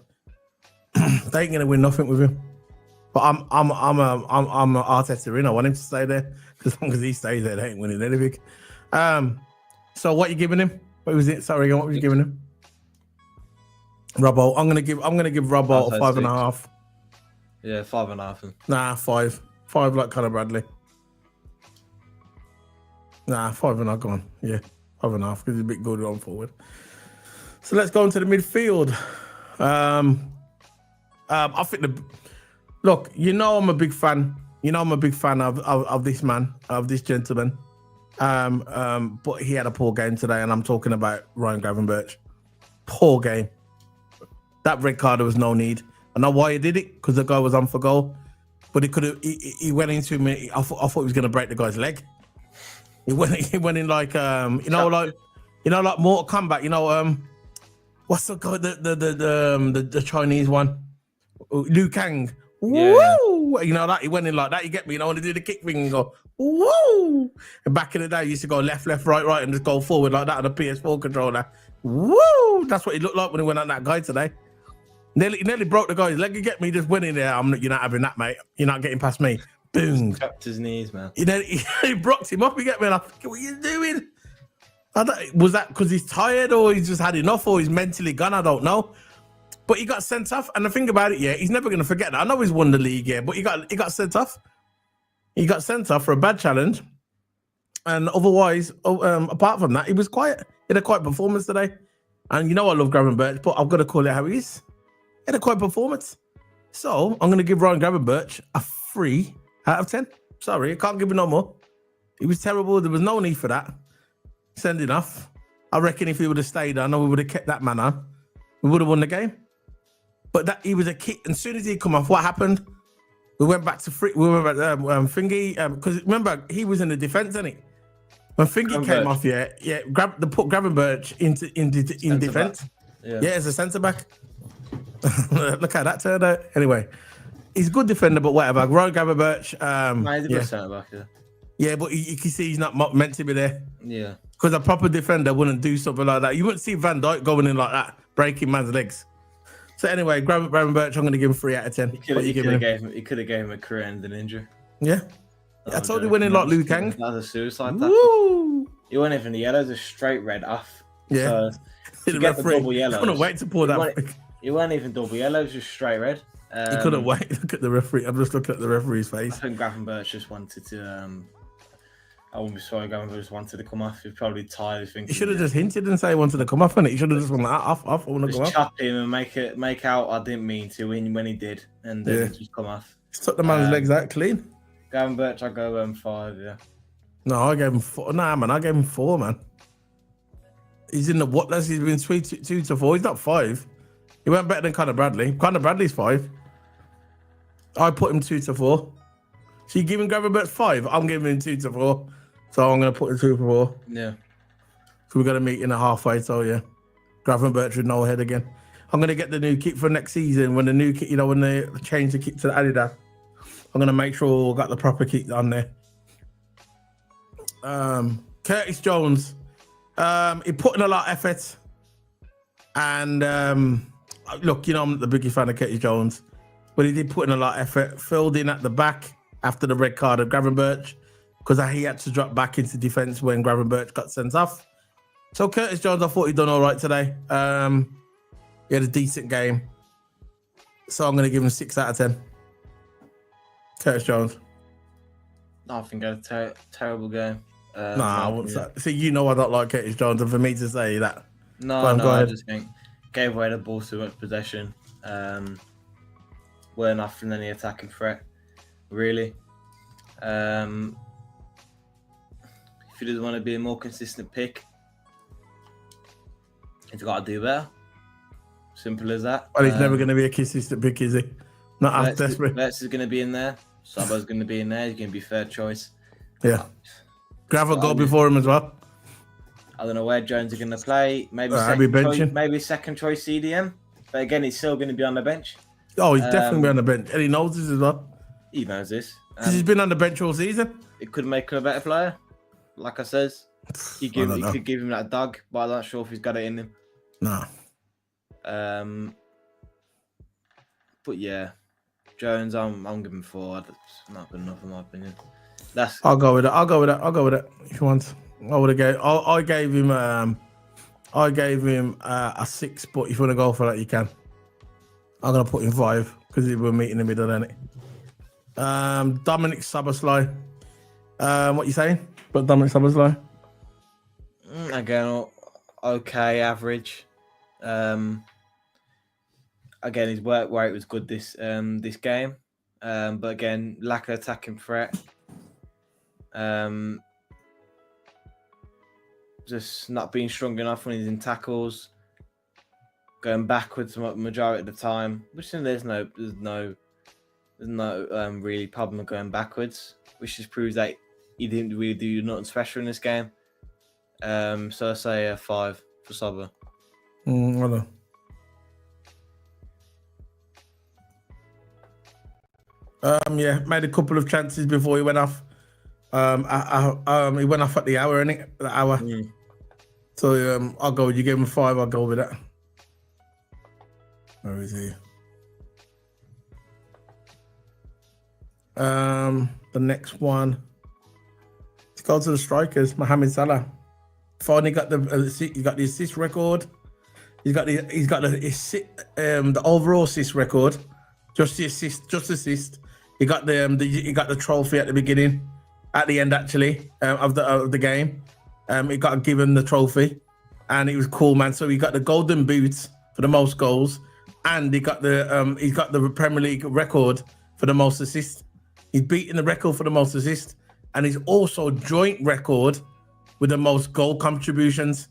They ain't gonna win nothing with him. But I'm an Arteta in. I want him to stay there. As long as he stays there, they ain't winning anything. So what you giving him? What was it? Sorry, what were you giving him? Robbo. I'm gonna give Robbo a 5.5. Yeah, 5.5. Nah, 5. 5 like Conor Bradley. Nah, 5.5. Go on. Yeah, 5.5 because he's a bit good on forward. So let's go into the midfield. I think look. I'm a big fan. I'm a big fan of this man, of this gentleman. But he had a poor game today, and I'm talking about Ryan Gravenberch. Poor game. That red card, there was no need. I know why he did it, because the guy was on for goal. But he could have. He went into me. I thought he was going to break the guy's leg. He went in like like Mortal Kombat. What's the guy the Chinese one? Liu Kang. Yeah. Woo! That he went in like that. You get me? When they do the kick thing and go woo. And back in the day, you used to go left, right, and just go forward like that on a PS4 controller. Woo! That's what he looked like when he went on that guy today. Nearly broke the guy's leg. You get me? Just went in there. You're not having that, mate. You're not getting past me. Boom. Trapped his knees, man. He broke him up. You get me? And I think, what are you doing? Was that because he's tired, or he's just had enough, or he's mentally gone? I don't know. But he got sent off, and the thing about it, he's never going to forget that. I know he's won the league, but he got sent off. He got sent off for a bad challenge, and otherwise, apart from that, he was quiet. He had a quiet performance today, and I love Gravenberch, but I've got to call it how he is. He had a quiet performance, so I'm going to give Ryan Gravenberch a 3 out of 10. Sorry, I can't give him no more. He was terrible. There was no need for that. Sending off. I reckon if he would have stayed on, we would have kept that man on. We would have won the game. But he was a kick. And as soon as he come off, what happened? We went back to Thingy. Because remember, he was in the defence, isn't he? When Thingy came off, put Gravenberch in defence. Yeah, as a centre back. Look how that turned out. Anyway, he's a good defender, but whatever. Ryan Gravenberch. He's a good centre back. Yeah, but you can see he's not meant to be there. Yeah. Because a proper defender wouldn't do something like that. You wouldn't see Van Dijk going in like that, breaking man's legs. So anyway, Gravenberch, I'm going to give him 3 out of 10. He could have gave him a career-ending injury. Yeah. I told you went in like Liu Kang. That was a suicide tackle. Woo! He went in from the yellows, a straight red off. Yeah. To get the double yellows. He couldn't wait to pull that. He weren't even double yellows, just straight red. He couldn't wait. Look at the referee. I'm just looking at the referee's face. I think Gravenberch just wanted to. I wouldn't be sorry. Gravenberch just wanted to come off. He was probably tired. He should have just hinted and say he wanted to come off, and he should have just gone off. I want to go off. Chop him and make out. I didn't mean to when he did, and then just come off. Just took the man's legs out clean. Gravenberch, I go 5. Yeah. No, I gave him 4. Nah, man, I gave him 4, man. He's in the what? He's been 2 to 4. He's not 5. He went better than Conor Bradley. Conor Bradley's 5. I put him 2 to 4. So you giving Gravenberch 5? I'm giving him 2 to 4. So I'm going to put him 2 to 4. Yeah. So we're going to meet in a halfway. So yeah, Gravenberch with no head again. I'm going to get the new kit for next season. When the new kit, when they change the kit to the Adidas, I'm going to make sure I got the proper kit on there. Curtis Jones. He put in a lot of effort. And look, I'm not the biggest fan of Curtis Jones, but he did put in a lot of effort. Filled in at the back after the red card of Gravenberch, because he had to drop back into defence when Gravenberch got sent off. So Curtis Jones, I thought he'd done all right today. He had a decent game. So I'm going to give him 6 out of 10. Curtis Jones. I think I had a terrible game. I wouldn't say. See, I don't like Curtis Jones, and for me to say that. No, I just think gave away the ball too much possession. Weren't offering any attacking threat, really. If he doesn't want to be a more consistent pick, he's got to do better. Simple as that. Well, he's never going to be a consistent pick, is he? Not as desperate. Let's is going to be in there. Saba's going to be in there. He's going to be fair choice. Yeah. Gravel got before him as well. I don't know where Jones are going to play. Maybe second choice CDM. But again, he's still going to be on the bench. Oh, he's definitely on the bench. And he knows this as well. He knows this. Because he's been on the bench all season. It could make him a better player. Like I says, he could give him that dog, but I'm not sure if he's got it in him. No. But yeah, Jones, I'm giving 4. That's not good enough in my opinion. I'll go with it. If you want, I gave him a 6. But if you want to go for that, you can. I'm gonna put him 5 because we're meeting in the middle, isn't it? Dominic Szoboszlai. What you saying? But Dominic Szoboszlai. Again, okay, average. Again, his work rate was good this game, but again, lack of attacking threat. Just not being strong enough when he's in tackles, going backwards majority of the time. Which there's no really problem of going backwards, which just proves that he didn't really do nothing special in this game. So I say a 5 for Soba. Well, yeah, made a couple of chances before he went off. He went off at the hour, innit? The hour. So I'll go with you. Give him a 5. I'll go with that. Where is he? The next one. Let's go to the strikers. Mohamed Salah. Finally got the assist record. He's got the overall assist record. Just assist. He got the trophy at the beginning, at the end actually of the game. He got given the trophy, and it was cool, man. So he got the golden boots for the most goals, and he got the Premier League record for the most assists. He's beaten the record for the most assists, and he's also joint record with the most goal contributions.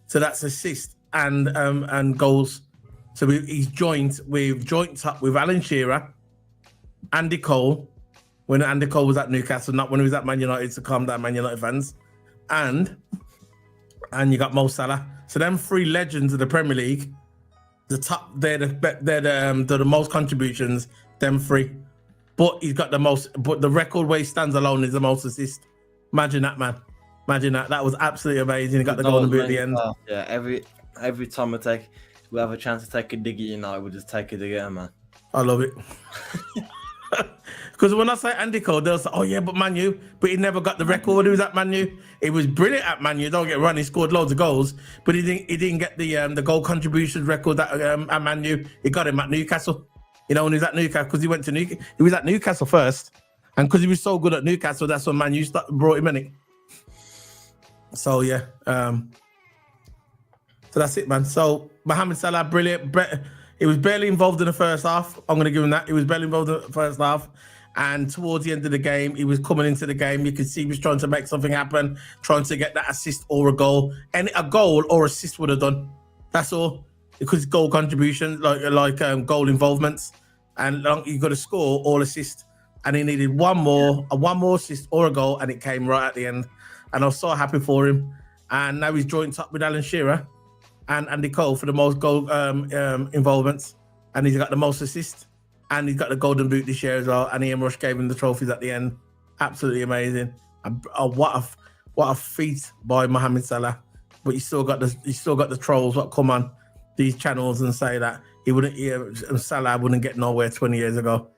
So that's assists and goals. So he's joint up with Alan Shearer, Andy Cole, when Andy Cole was at Newcastle, not when he was at Man United, to calm down Man United fans. And you got Mo Salah. So them 3 legends of the Premier League, the top, they're the most contributions, them 3. But he's got the most, but the record where he stands alone is the most assists. Imagine that, man. Imagine that. That was absolutely amazing. He got the golden boot at the end. Yeah, every time we have a chance to take a dig at United, we'll just take a dig at him, man. I love it. Because when I say Andy Cole, they'll say, oh yeah, but Man U, but he never got the record. He was at Man U. He was brilliant at Man U. Don't get me wrong, he scored loads of goals, but he didn't get the goal contributions record at Man U. He got him at Newcastle. You know, when he was at Newcastle, because he went to Newcastle. He was at Newcastle first, and because he was so good at Newcastle, that's when Man U brought him in. So yeah, so that's it, man. So Mohamed Salah, brilliant. He was barely involved in the first half. I'm going to give him that. He was barely involved in the first half. And towards the end of the game, he was coming into the game. You could see he was trying to make something happen, trying to get that assist or a goal. And a goal or assist would have done. That's all. Because goal contributions, like goal involvements. And you got to score or assist. And he needed one more assist or a goal, and it came right at the end. And I was so happy for him. And now he's joined up with Alan Shearer and Andy Cole for the most goal involvements, and he's got the most assists, and he's got the golden boot this year as well. And Ian Rush gave him the trophies at the end. Absolutely amazing. And, what a feat by Mohamed Salah. But you still got the trolls that come on these channels and say that Salah wouldn't get nowhere 20 years ago.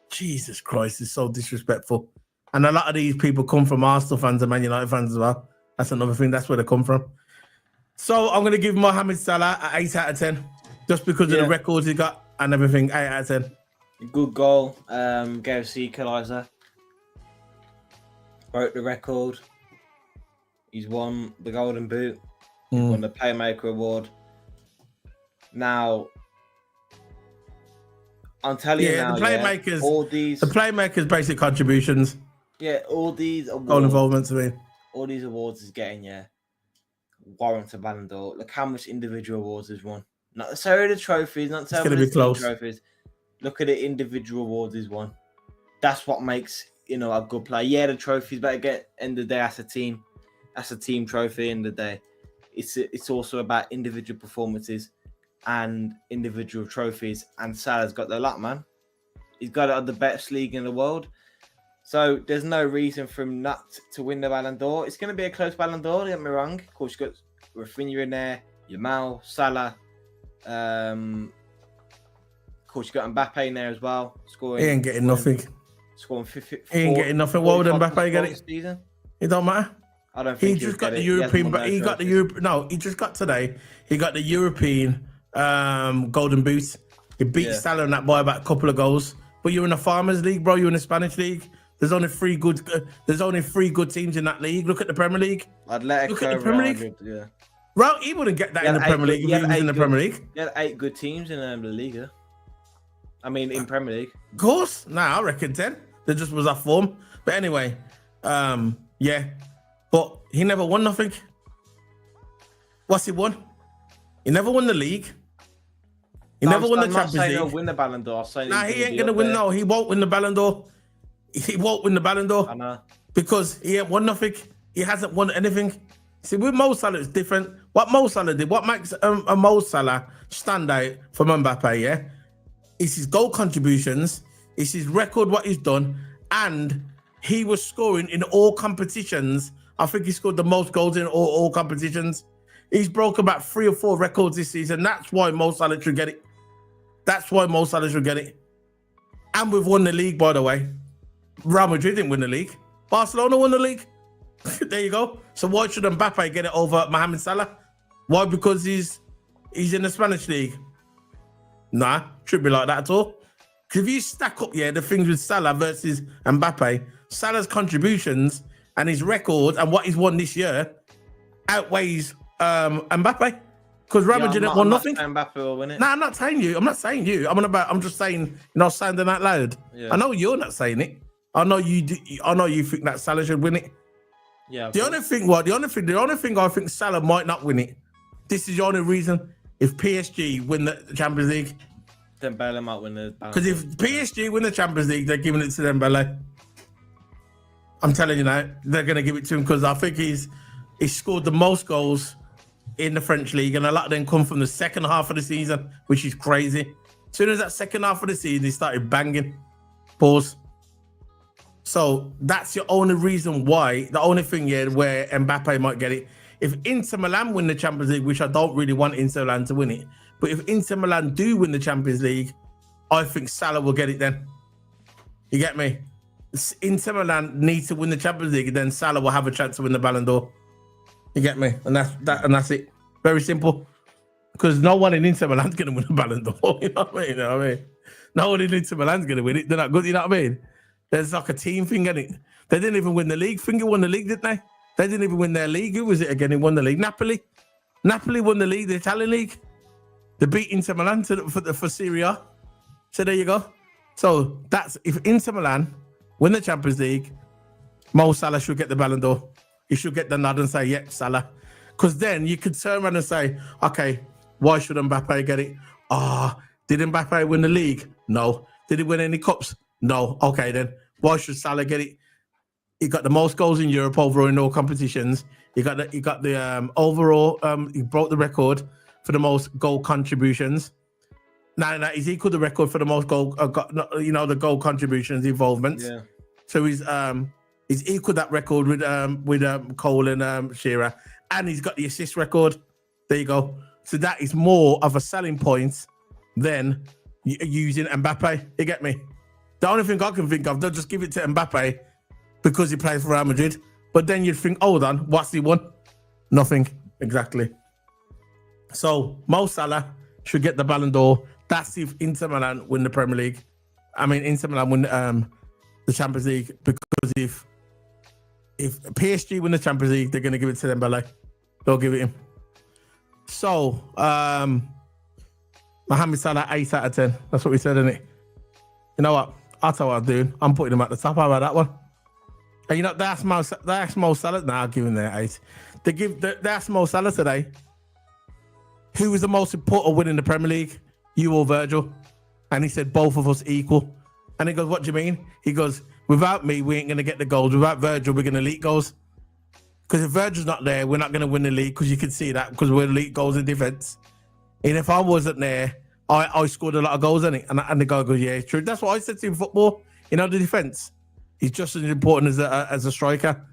Jesus Christ, it's so disrespectful. And a lot of these people come from Arsenal fans and Man United fans as well. That's another thing. That's where they come from. So I'm going to give Mohamed Salah an 8 out of 10, just because of the records he got and everything. 8 out of 10. Good goal. Gave us the equaliser. Broke the record. He's won the Golden Boot. He's won the Playmaker Award. Now, I'm telling you now, the Playmakers, all these... The Playmakers' basic contributions. Yeah, all these awards... Goal involvements, I mean. All these awards is getting, warrant a Ballon d'Or. Look how much individual awards he's won. Not necessarily the trophies, not necessarily the team trophies. Look at the individual awards he's won. That's what makes, a good player. Yeah, the trophies, but again, end of the day, that's a team. That's a team trophy, end of the day. It's also about individual performances. and individual trophies. And Salah's got the lot, man. He's got it on the best league in the world. So there's no reason for him not to win the Ballon d'Or. It's going to be a close Ballon d'Or, don't get me wrong. Of course, you've got Rafinha in there, Yamal, Salah. Of course, you've got Mbappe in there as well. Scoring. He ain't getting nothing. Scoring 50. He ain't getting nothing. Why would Mbappe get it? Season? It don't matter. I don't think he just got the European, but he got the Europe. No, he just got today. He got the European Golden Boot. He beat Salah in that by about a couple of goals. But you're in the Farmers League, bro. You're in the Spanish League. There's only three good teams in that league. Look at the Premier League. Atletico, look at the Premier League. Yeah. Well, he wouldn't get that in the Premier League if he was in the Premier League. You had 8 good teams in La Liga. I mean, in Premier League. Of course. Nah, I reckon 10. They just was off form. But anyway, yeah. But he never won nothing. What's he won? He never won the league. He never won the Champions League. He'll win the Ballon d'Or. Nah, he ain't gonna win. No, he won't win the Ballon d'Or. He won't win the Ballon d'Or. I know. Because he ain't won nothing. He hasn't won anything. See, with Mo Salah, it's different. What Mo Salah did, what makes a Mo Salah stand out from Mbappe, yeah, is his goal contributions, it's his record, what he's done, and he was scoring in all competitions. I think he scored the most goals in all competitions. He's broken about 3 or 4 records this season. That's why Mo Salah should get it. That's why Mo Salah should get it. And we've won the league, by the way. Real Madrid didn't win the league. Barcelona won the league. There you go. So why should Mbappe get it over Mohamed Salah? Why? Because he's in the Spanish league. Nah, shouldn't be like that at all. Because if you stack up, the things with Salah versus Mbappe, Salah's contributions and his record and what he's won this year outweighs Mbappe. Because Real Madrid won nothing. Mbappe will win it. Nah, I'm not saying you. I'm just saying, sounding out loud. Yeah. I know you're not saying it. I know you do. I know you think that Salah should win it. Yeah. The only thing I think Salah might not win it. This is the only reason. If PSG win the Champions League, Dembele might win the. Because if PSG win the Champions League, they're giving it to Dembele. I'm telling you now, they're going to give it to him because I think he's scored the most goals in the French league, and a lot of them come from the second half of the season, which is crazy. As soon as that second half of the season, he started banging. Pause. So that's the only reason why, the only thing where Mbappe might get it. If Inter Milan win the Champions League, which I don't really want Inter Milan to win it, but if Inter Milan do win the Champions League, I think Salah will get it then. You get me? Inter Milan need to win the Champions League, and then Salah will have a chance to win the Ballon d'Or. You get me? And that's it. Very simple. Because no one in Inter Milan's going to win the Ballon d'Or. You know what I mean? No one in Inter Milan's going to win it. They're not good. You know what I mean? There's like a team thing, isn't it? They didn't even win the league. Finger won the league, didn't they? They didn't even win their league. Who was it again who won the league? Napoli. Napoli won the league, the Italian league. They beat Inter Milan for Serie A. So there you go. So that's if Inter Milan win the Champions League, Mo Salah should get the Ballon d'Or. He should get the nod and say, yep, Salah. Because then you could turn around and say, okay, why should Mbappe get it? Did Mbappe win the league? No. Did he win any cups? No. Okay, then. Why should Salah get it? He got the most goals in Europe overall in all competitions. He got the overall, he broke the record for the most goal contributions. Now he's equal the record for the most goal, the goal contributions, involvements. Yeah. So he's equal that record with Cole and Shearer, and he's got the assist record. There you go. So that is more of a selling point than using Mbappe. You get me? The only thing I can think of, they'll just give it to Mbappe because he plays for Real Madrid. But then you'd think, hold on, what's he won? Nothing. Exactly. So Mo Salah should get the Ballon d'Or. That's if Inter Milan win the Premier League. I mean, Inter Milan win the Champions League, because if PSG win the Champions League, they're going to give it to Dembele. They'll give it him. So, Mohamed Salah, 8 out of 10. That's what we said, isn't it? You know what? I'll tell you what I'm doing. I'm putting him at the top. How about that one? And you know, that's Mo Salah. Nah, I'll give him their 8. That's Mo Salah today. Who was the most important winning the Premier League? You or Virgil? And he said, both of us equal. And he goes, what do you mean? He goes, without me, we ain't going to get the goals. Without Virgil, we're going to leak goals. Because if Virgil's not there, we're not going to win the league, because you can see that, because we're elite goals in defence. And if I wasn't there, I scored a lot of goals, innit? And the guy goes, yeah, it's true. That's what I said to him, football. You know, the defence, he's just as important as a striker.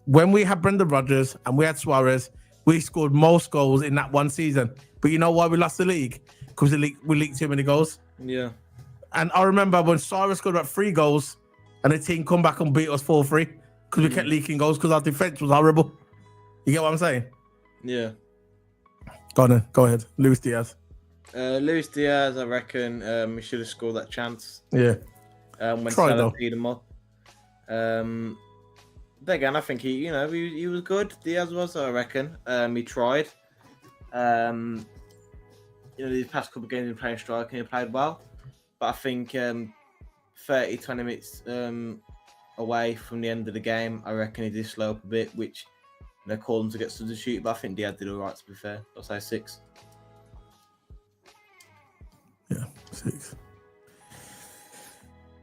When we had Brendan Rodgers and we had Suarez, we scored most goals in that one season. But you know why we lost the league? Because we leaked too many goals. Yeah. And I remember when Sarr scored about 3 goals and the team come back and beat us 4-3 because we kept leaking goals because our defence was horrible. You get what I'm saying? Yeah. Go on then. Go ahead. Luis Diaz. Luis Diaz, I reckon he should have scored that chance. Yeah. When Try Salah though. beat him up. But again, I think he was good. Diaz was, I reckon. He tried. The past couple of games he played striker and he played well. But I think 20 minutes away from the end of the game, I reckon he did slow up a bit, which they called him to get substituted. But I think Diaz did all right, to be fair. I'll say 6. Yeah, 6.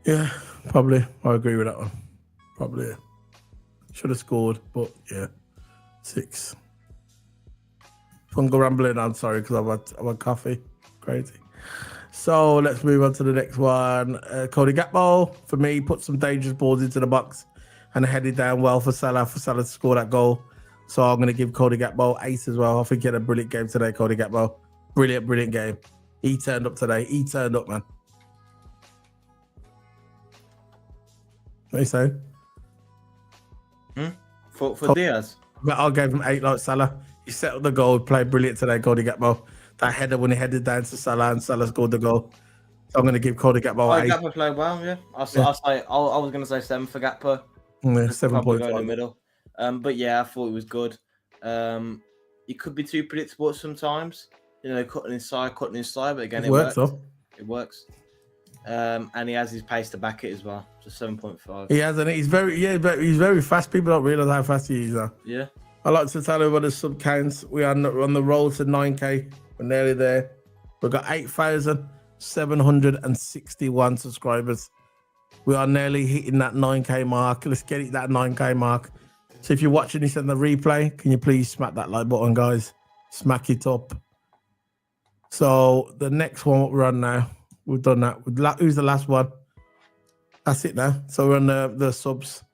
Yeah, probably. I agree with that one. Probably. Yeah. Should have scored, but yeah, 6. If I'm going rambling, I'm sorry because I've had coffee. Crazy. So let's move on to the next one. Cody Gakpo, for me, put some dangerous balls into the box and headed down well for Salah to score that goal. So I'm going to give Cody Gakpo 8 as well. I think he had a brilliant game today, Cody Gakpo. Brilliant game. He turned up today. He turned up, man. What are you saying? For Diaz? I gave him 8 like Salah. He set up the goal, played brilliant today, Cody Gakpo. That header when he headed down to Salah and Salah scored the goal. So I'm going to give Cody Gakpo 8. Gakpo played well, yeah. I was going to say 7 for Gakpo. Yeah, Probably go in the 7.5. middle. But yeah, I thought it was good. He could be too predictable sometimes. Cutting inside. But again, it works. It works. And he has his pace to back it as well. So 7.5. He has, and he's very fast. People don't realize how fast he is. Yeah. I like to tell everybody the sub counts. We are on the road to 9K. We're nearly there. We've got 8,761 subscribers. We are nearly hitting that 9K mark. Let's get it that 9K mark. So if you're watching this on the replay, can you please smack that like button, guys? Smack it up. So the next one, what we're on now, we've done that. Who's the last one? That's it now. So we're on the subs.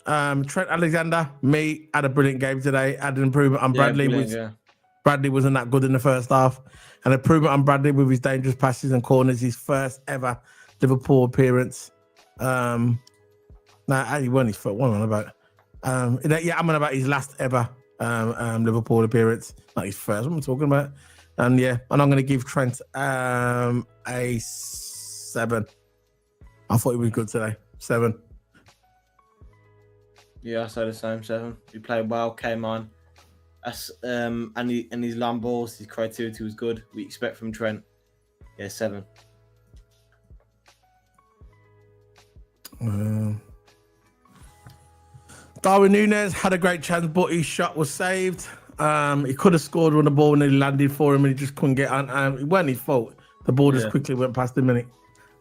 Trent Alexander, me, had a brilliant game today. Had an improvement on Bradley. Bradley wasn't that good in the first half. An improvement on Bradley with his dangerous passes and corners. His first ever Liverpool appearance. He won his first one on about. I'm on about his last ever Liverpool appearance. Not his first. What am I talking about? And I'm going to give Trent a 7. I thought he was good today. 7. Yeah, I say the same. 7. He played well, came on. And his long balls, his creativity was good. We expect from Trent. Yeah, 7. Darwin Núñez had a great chance, but his shot was saved. He could have scored when the ball nearly landed for him and he just couldn't get on. It wasn't his fault. The ball just quickly went past him, innit?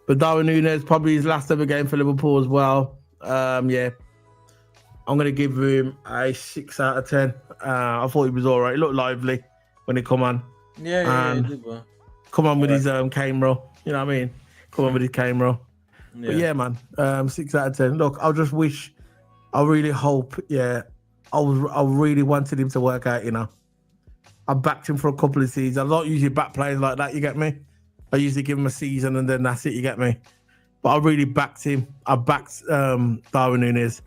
But Darwin Núñez, probably his last ever game for Liverpool as well. I'm going to give him a 6 out of 10. I thought he was all right. He looked lively when he come on. Yeah, he did well. Come on with his camera. You know what I mean? Come on with his camera. Yeah. But yeah, man, 6 out of 10. Look, I really hope, I really wanted him to work out, I backed him for a couple of seasons. I don't usually back players like that, you get me? I usually give him a season and then that's it, you get me? But I really backed him. I backed Darwin Núñez.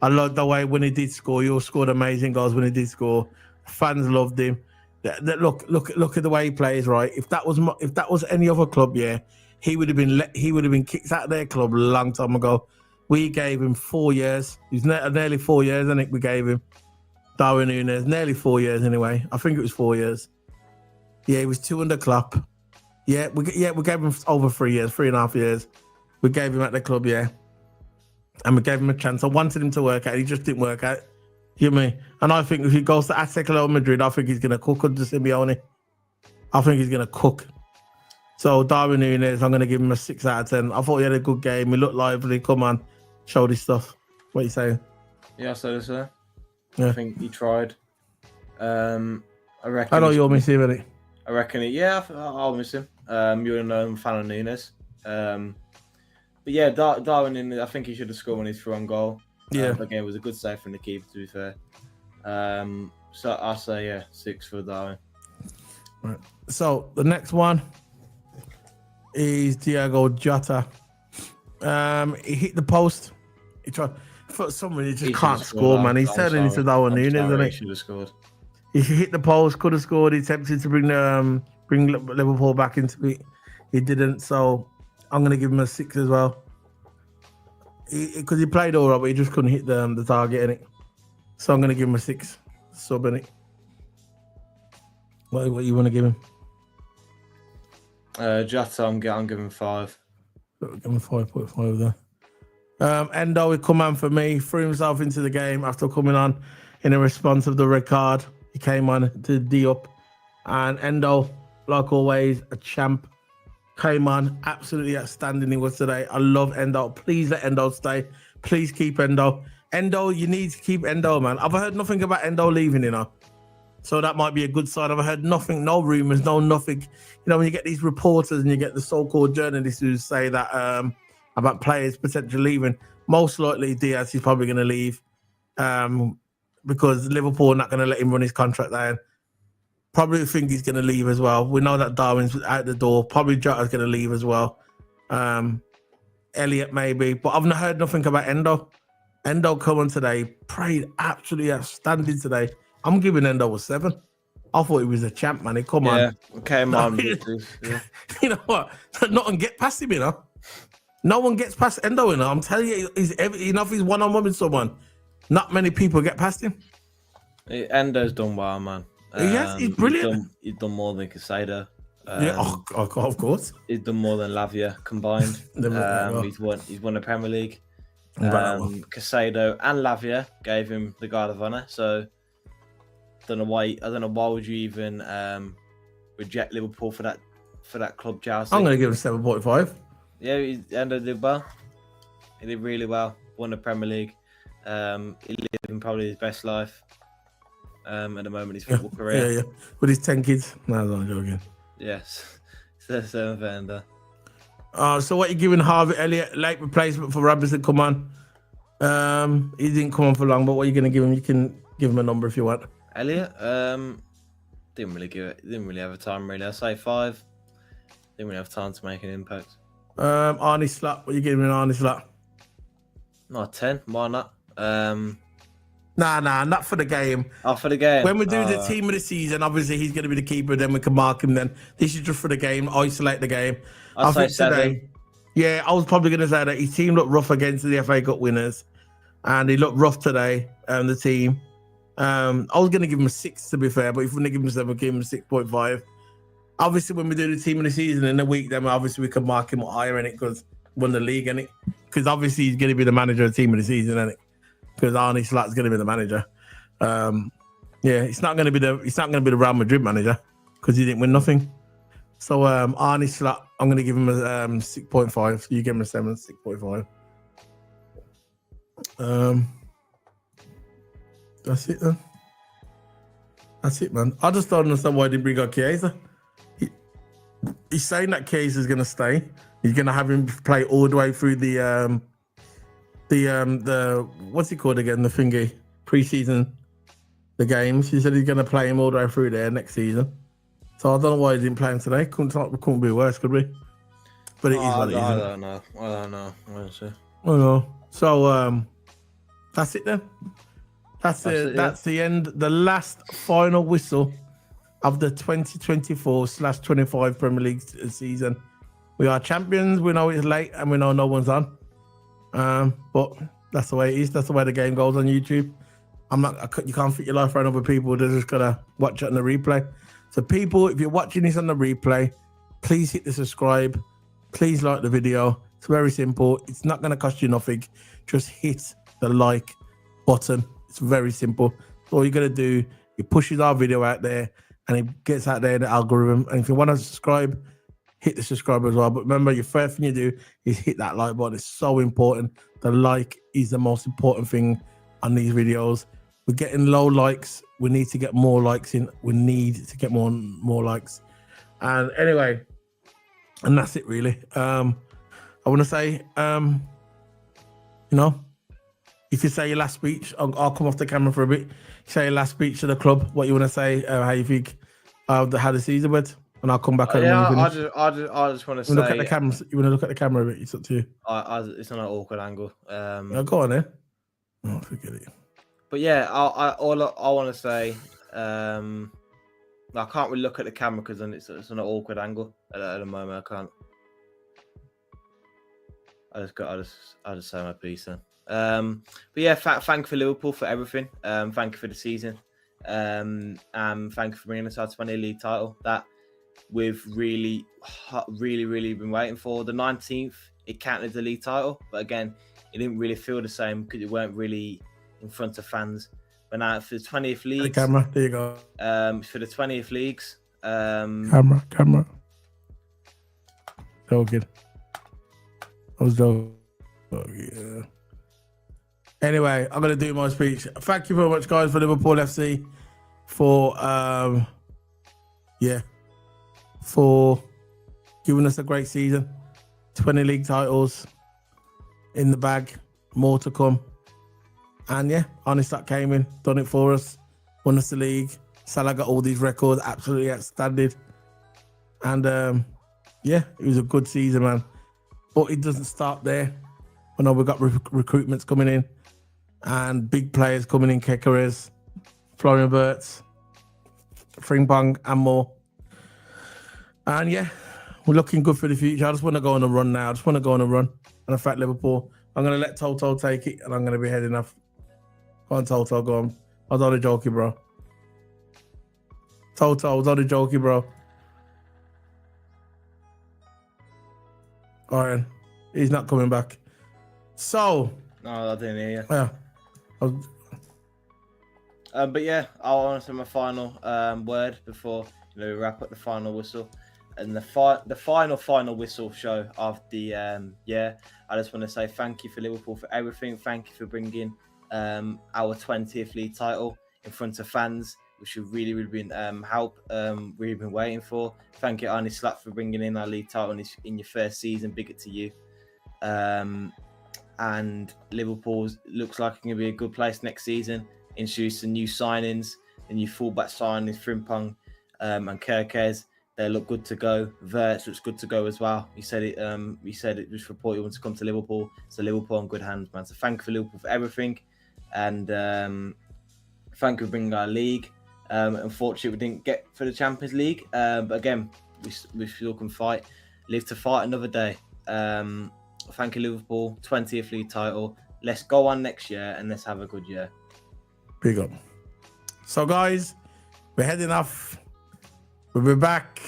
I loved the way when he did score. He scored amazing goals when he did score. Fans loved him. Look at the way he plays, right? If that was any other club, he would have been kicked out of their club a long time ago. We gave him 4 years. He's nearly 4 years, I think we gave him. Darwin Núñez, nearly 4 years anyway. I think it was 4 years. Yeah, he was 2 under Klopp. Yeah, we gave him over 3 years, 3.5 years. We gave him at the club, and we gave him a chance. I wanted him to work out. He just didn't work out. You know me? And I think if he goes to Atletico Madrid, I think he's going to cook under Simeone. I think he's going to cook. So Darwin Núñez, I'm going to give him a 6 out of 10. I thought he had a good game. He looked lively. Come on, showed his stuff. What are you saying? Yeah, I said so. Yeah. I think he tried. I reckon. I know you're missing, innit? I reckon I'll miss him. You're a fan of Nunes. But yeah, Darwin, I think he should have scored when he's through on goal. Yeah. Again, it was a good save from the keeper, to be fair. So I'll say 6 for Darwin. Right. So the next one is Diogo Jota. He hit the post. He tried. For some reason, he just can't score, man. He's turning into Darwin Nunes, isn't he? He should have scored. He hit the post, could have scored. He attempted to bring Liverpool back into it. He didn't, so I'm going to give him a 6 as well. Because he played all right, but he just couldn't hit the target, innit? So I'm going to give him a 6. Sub, innit? What you want to give him? Jota, I'm giving 5. Give him 5.5 there. Endo would come on for me, threw himself into the game after coming on in a response of the red card. He came on to D up, and Endo, like always, a champ. Came on, absolutely outstanding he was today. I love Endo. Please let Endo stay. Please keep Endo. Endo, you need to keep Endo, man. I've heard nothing about Endo leaving, so that might be a good sign. I've heard nothing, no rumours, no nothing. When you get these reporters and you get the so-called journalists who say that about players potentially leaving, most likely Diaz is probably going to leave because Liverpool are not going to let him run his contract down. Probably think he's going to leave as well. We know that Darwin's out the door. Probably Jota's going to leave as well. Elliot maybe, but I've not heard nothing about Endo. Endo coming today, played absolutely outstanding today. I'm giving Endo a 7. I thought he was a champ, man. He come on. Yeah, came on. Yeah. You know what? No one get past him, No one gets past Endo, I'm telling you, if he's one-on-one with someone, not many people get past him. Endo's done well, man. He's brilliant. He's done more than Casado. Of course. He's done more than Lavia combined. He's won the Premier League. Casado and Lavia gave him the Guard of Honor. So I don't know why would you even reject Liverpool for that club jersey. I'm going to give him 7.5. Yeah, Endo did well. He did really well. Won the Premier League. He living probably his best life at the moment in his football career. Yeah. With his 10 kids. No, I'm joking. Yes. So for Endo. So what are you giving Harvey Elliott? Late replacement for Robinson, come on. He didn't come on for long, but what are you going to give him? You can give him a number if you want. Elliott? Didn't really have a time, really. I'll say 5. Didn't really have time to make an impact. Arnie Slot, what are you giving Arnie Slot? Not 10, why not? Nah, not for the game. Oh, for the game. When we do the team of the season, obviously he's going to be the keeper, then we can mark him then. This is just for the game, isolate the game. I think 7. Today, yeah, I was probably going to say that his team looked rough against the FA Cup winners, and he looked rough today, the team. I was going to give him a 6, to be fair, but if we're going to give him a 7, we'll give him a 6.5. Obviously, when we do the team of the season in a week, then obviously we can mark him higher in it because won the league, innit? Because obviously he's going to be the manager of the team of the season, innit? Because Arnie Slot's going to be the manager. It's not going to be the Real Madrid manager because he didn't win nothing. So Arnie Slot, I'm going to give him a 6.5. So you give him a 7, 6.5. That's it then. That's it, man. I just don't understand why they didn't bring out Chiesa. He's saying that Chiesa is going to stay. He's going to have him play all the way through the what's it called again? The thingy preseason, the games. He said he's going to play him all the way through there next season. So I don't know why he didn't play him today. Couldn't be worse, could we? But it is what it is. I don't know. I don't know. So that's it then. That's it. That's the end. The last final whistle of the 2024/25 Premier League season. We are champions. We know it's late and we know no one's on. But that's the way it is. That's the way the game goes on YouTube. You can't fit your life around other people. They're just gonna watch it on the replay. So people, if you're watching this on the replay, please hit the subscribe. Please like the video. It's very simple. It's not gonna cost you nothing. Just hit the like button. It's very simple. All you're gonna do, it pushes our video out there and it gets out there in the algorithm. And if you want to subscribe, hit the subscribe as well. But remember, your first thing you do is hit that like button. It's so important. The like is the most important thing on these videos. We're getting low likes. We need to get more likes in. We need to get more likes. And anyway, and that's it really. I want to say, you know, if you say your last speech, I'll come off the camera for a bit. Say your last speech to the club. What you want to say? How you think how the season went? And I'll come back. Yeah, I just want to say. Look at the cameras. You want to look at the camera a bit? It's up to you. It's on an awkward angle. Go on then. Oh, forget it. But yeah, all I want to say. I can't really look at the camera because then it's on an awkward angle at the moment. I can't. I just say my piece then. But yeah, thank you for Liverpool for everything. Thank you for the season. Thank you for bringing us our 20 league title that we've really been waiting for. The 19th, it counted the league title, but again, it didn't really feel the same because it weren't really in front of fans. But now for the 20th leagues, the camera, there you go. For the 20th leagues, camera. Joking. I was joking. Oh, yeah. Anyway, I'm gonna do my speech. Thank you very much, guys, for Liverpool FC for for giving us a great season. 20 league titles in the bag, more to come. And yeah, honest, that came in, done it for us, won us the league. Salah got all these records, absolutely outstanding. And yeah, it was a good season, man. But it doesn't stop there. I know we've got recruitments coming in and big players coming in, Kekeres, Florian Wirtz, Frimpong and more. And yeah, we're looking good for the future. I just want to go on a run now. And in fact, Liverpool, I'm going to let Toto take it and I'm going to be heading off. Go on, Toto, go on. I was only joking, bro. Toto, I was only joking, bro. All right, he's not coming back. So. No, I didn't hear you. Yeah. But yeah, I want to say my final word before we wrap up the final whistle. And the final whistle show of the year. I just want to say thank you for Liverpool for everything. Thank you for bringing our 20th league title in front of fans, which we've really been we've been waiting for. Thank you, Arnie Slack, for bringing in our league title in your first season. Big it to you. And Liverpool looks like it's going to be a good place next season. Introduce some new signings, the new fullback signings, Frimpong and Kekeres. They look good to go. Wirtz looks good to go as well. He said it was reported he wants to come to Liverpool. So Liverpool on good hands, man. So thank you for Liverpool for everything. And thank you for bringing our league. Unfortunately, we didn't get for the Champions League. But again, we still can fight. Live to fight another day. Thank you, Liverpool. 20th league title. Let's go on next year and let's have a good year. Big up. So, guys, we're heading off. We'll be back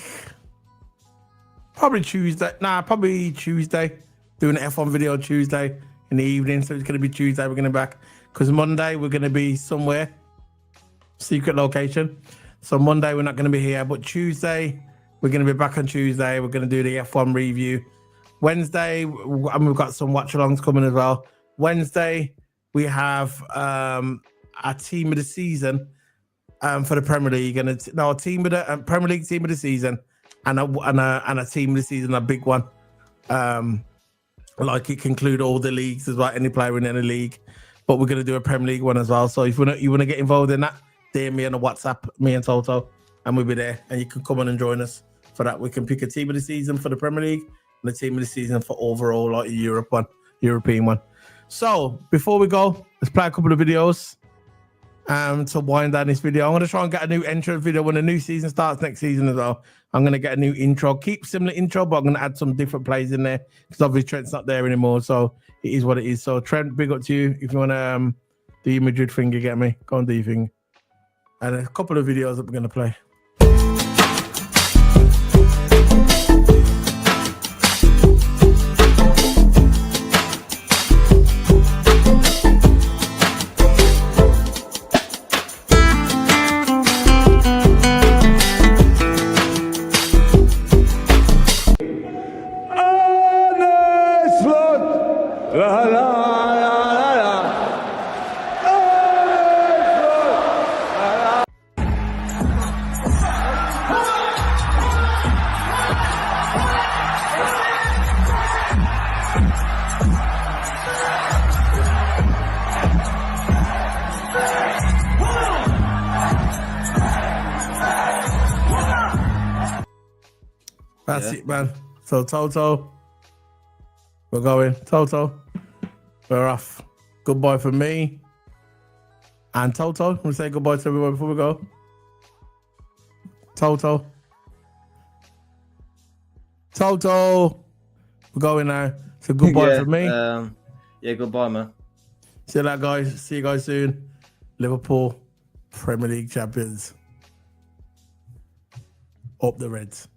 probably Tuesday. Probably Tuesday. Doing an F1 video Tuesday in the evening. So it's going to be Tuesday. We're going to be back. Because Monday, we're going to be somewhere. Secret location. So Monday, we're not going to be here. But Tuesday, we're going to be back on Tuesday. We're going to do the F1 review. Wednesday, and we've got some watch-alongs coming as well. Wednesday, we have our team of the season for the Premier League, and a team of the Premier League team of the season, and a team of the season, a big one. Like it can include all the leagues as well, any player in any league. But we're going to do a Premier League one as well. So if you want to get involved in that, DM me on the WhatsApp, me and Toto, and we'll be there. And you can come on and join us for that. We can pick a team of the season for the Premier League and the team of the season for overall, like a European one. So before we go, let's play a couple of videos to wind down this video. I'm going to try and get a new intro video when the new season starts next season as well. I'm going to get a new intro. Keep similar intro, but I'm going to add some different plays in there because obviously Trent's not there anymore. So it is what it is. So Trent, big up to you. If you want to do your Madrid thing, you get me. Go and do your thing. And a couple of videos that we're going to play. That's it, man. So Toto, we're going. Toto, we're off. Goodbye from me. And Toto, we say goodbye to everyone before we go. Toto, we're going now. So goodbye from me. Yeah, goodbye, man. See you later, guys. See you guys soon. Liverpool, Premier League champions. Up the Reds.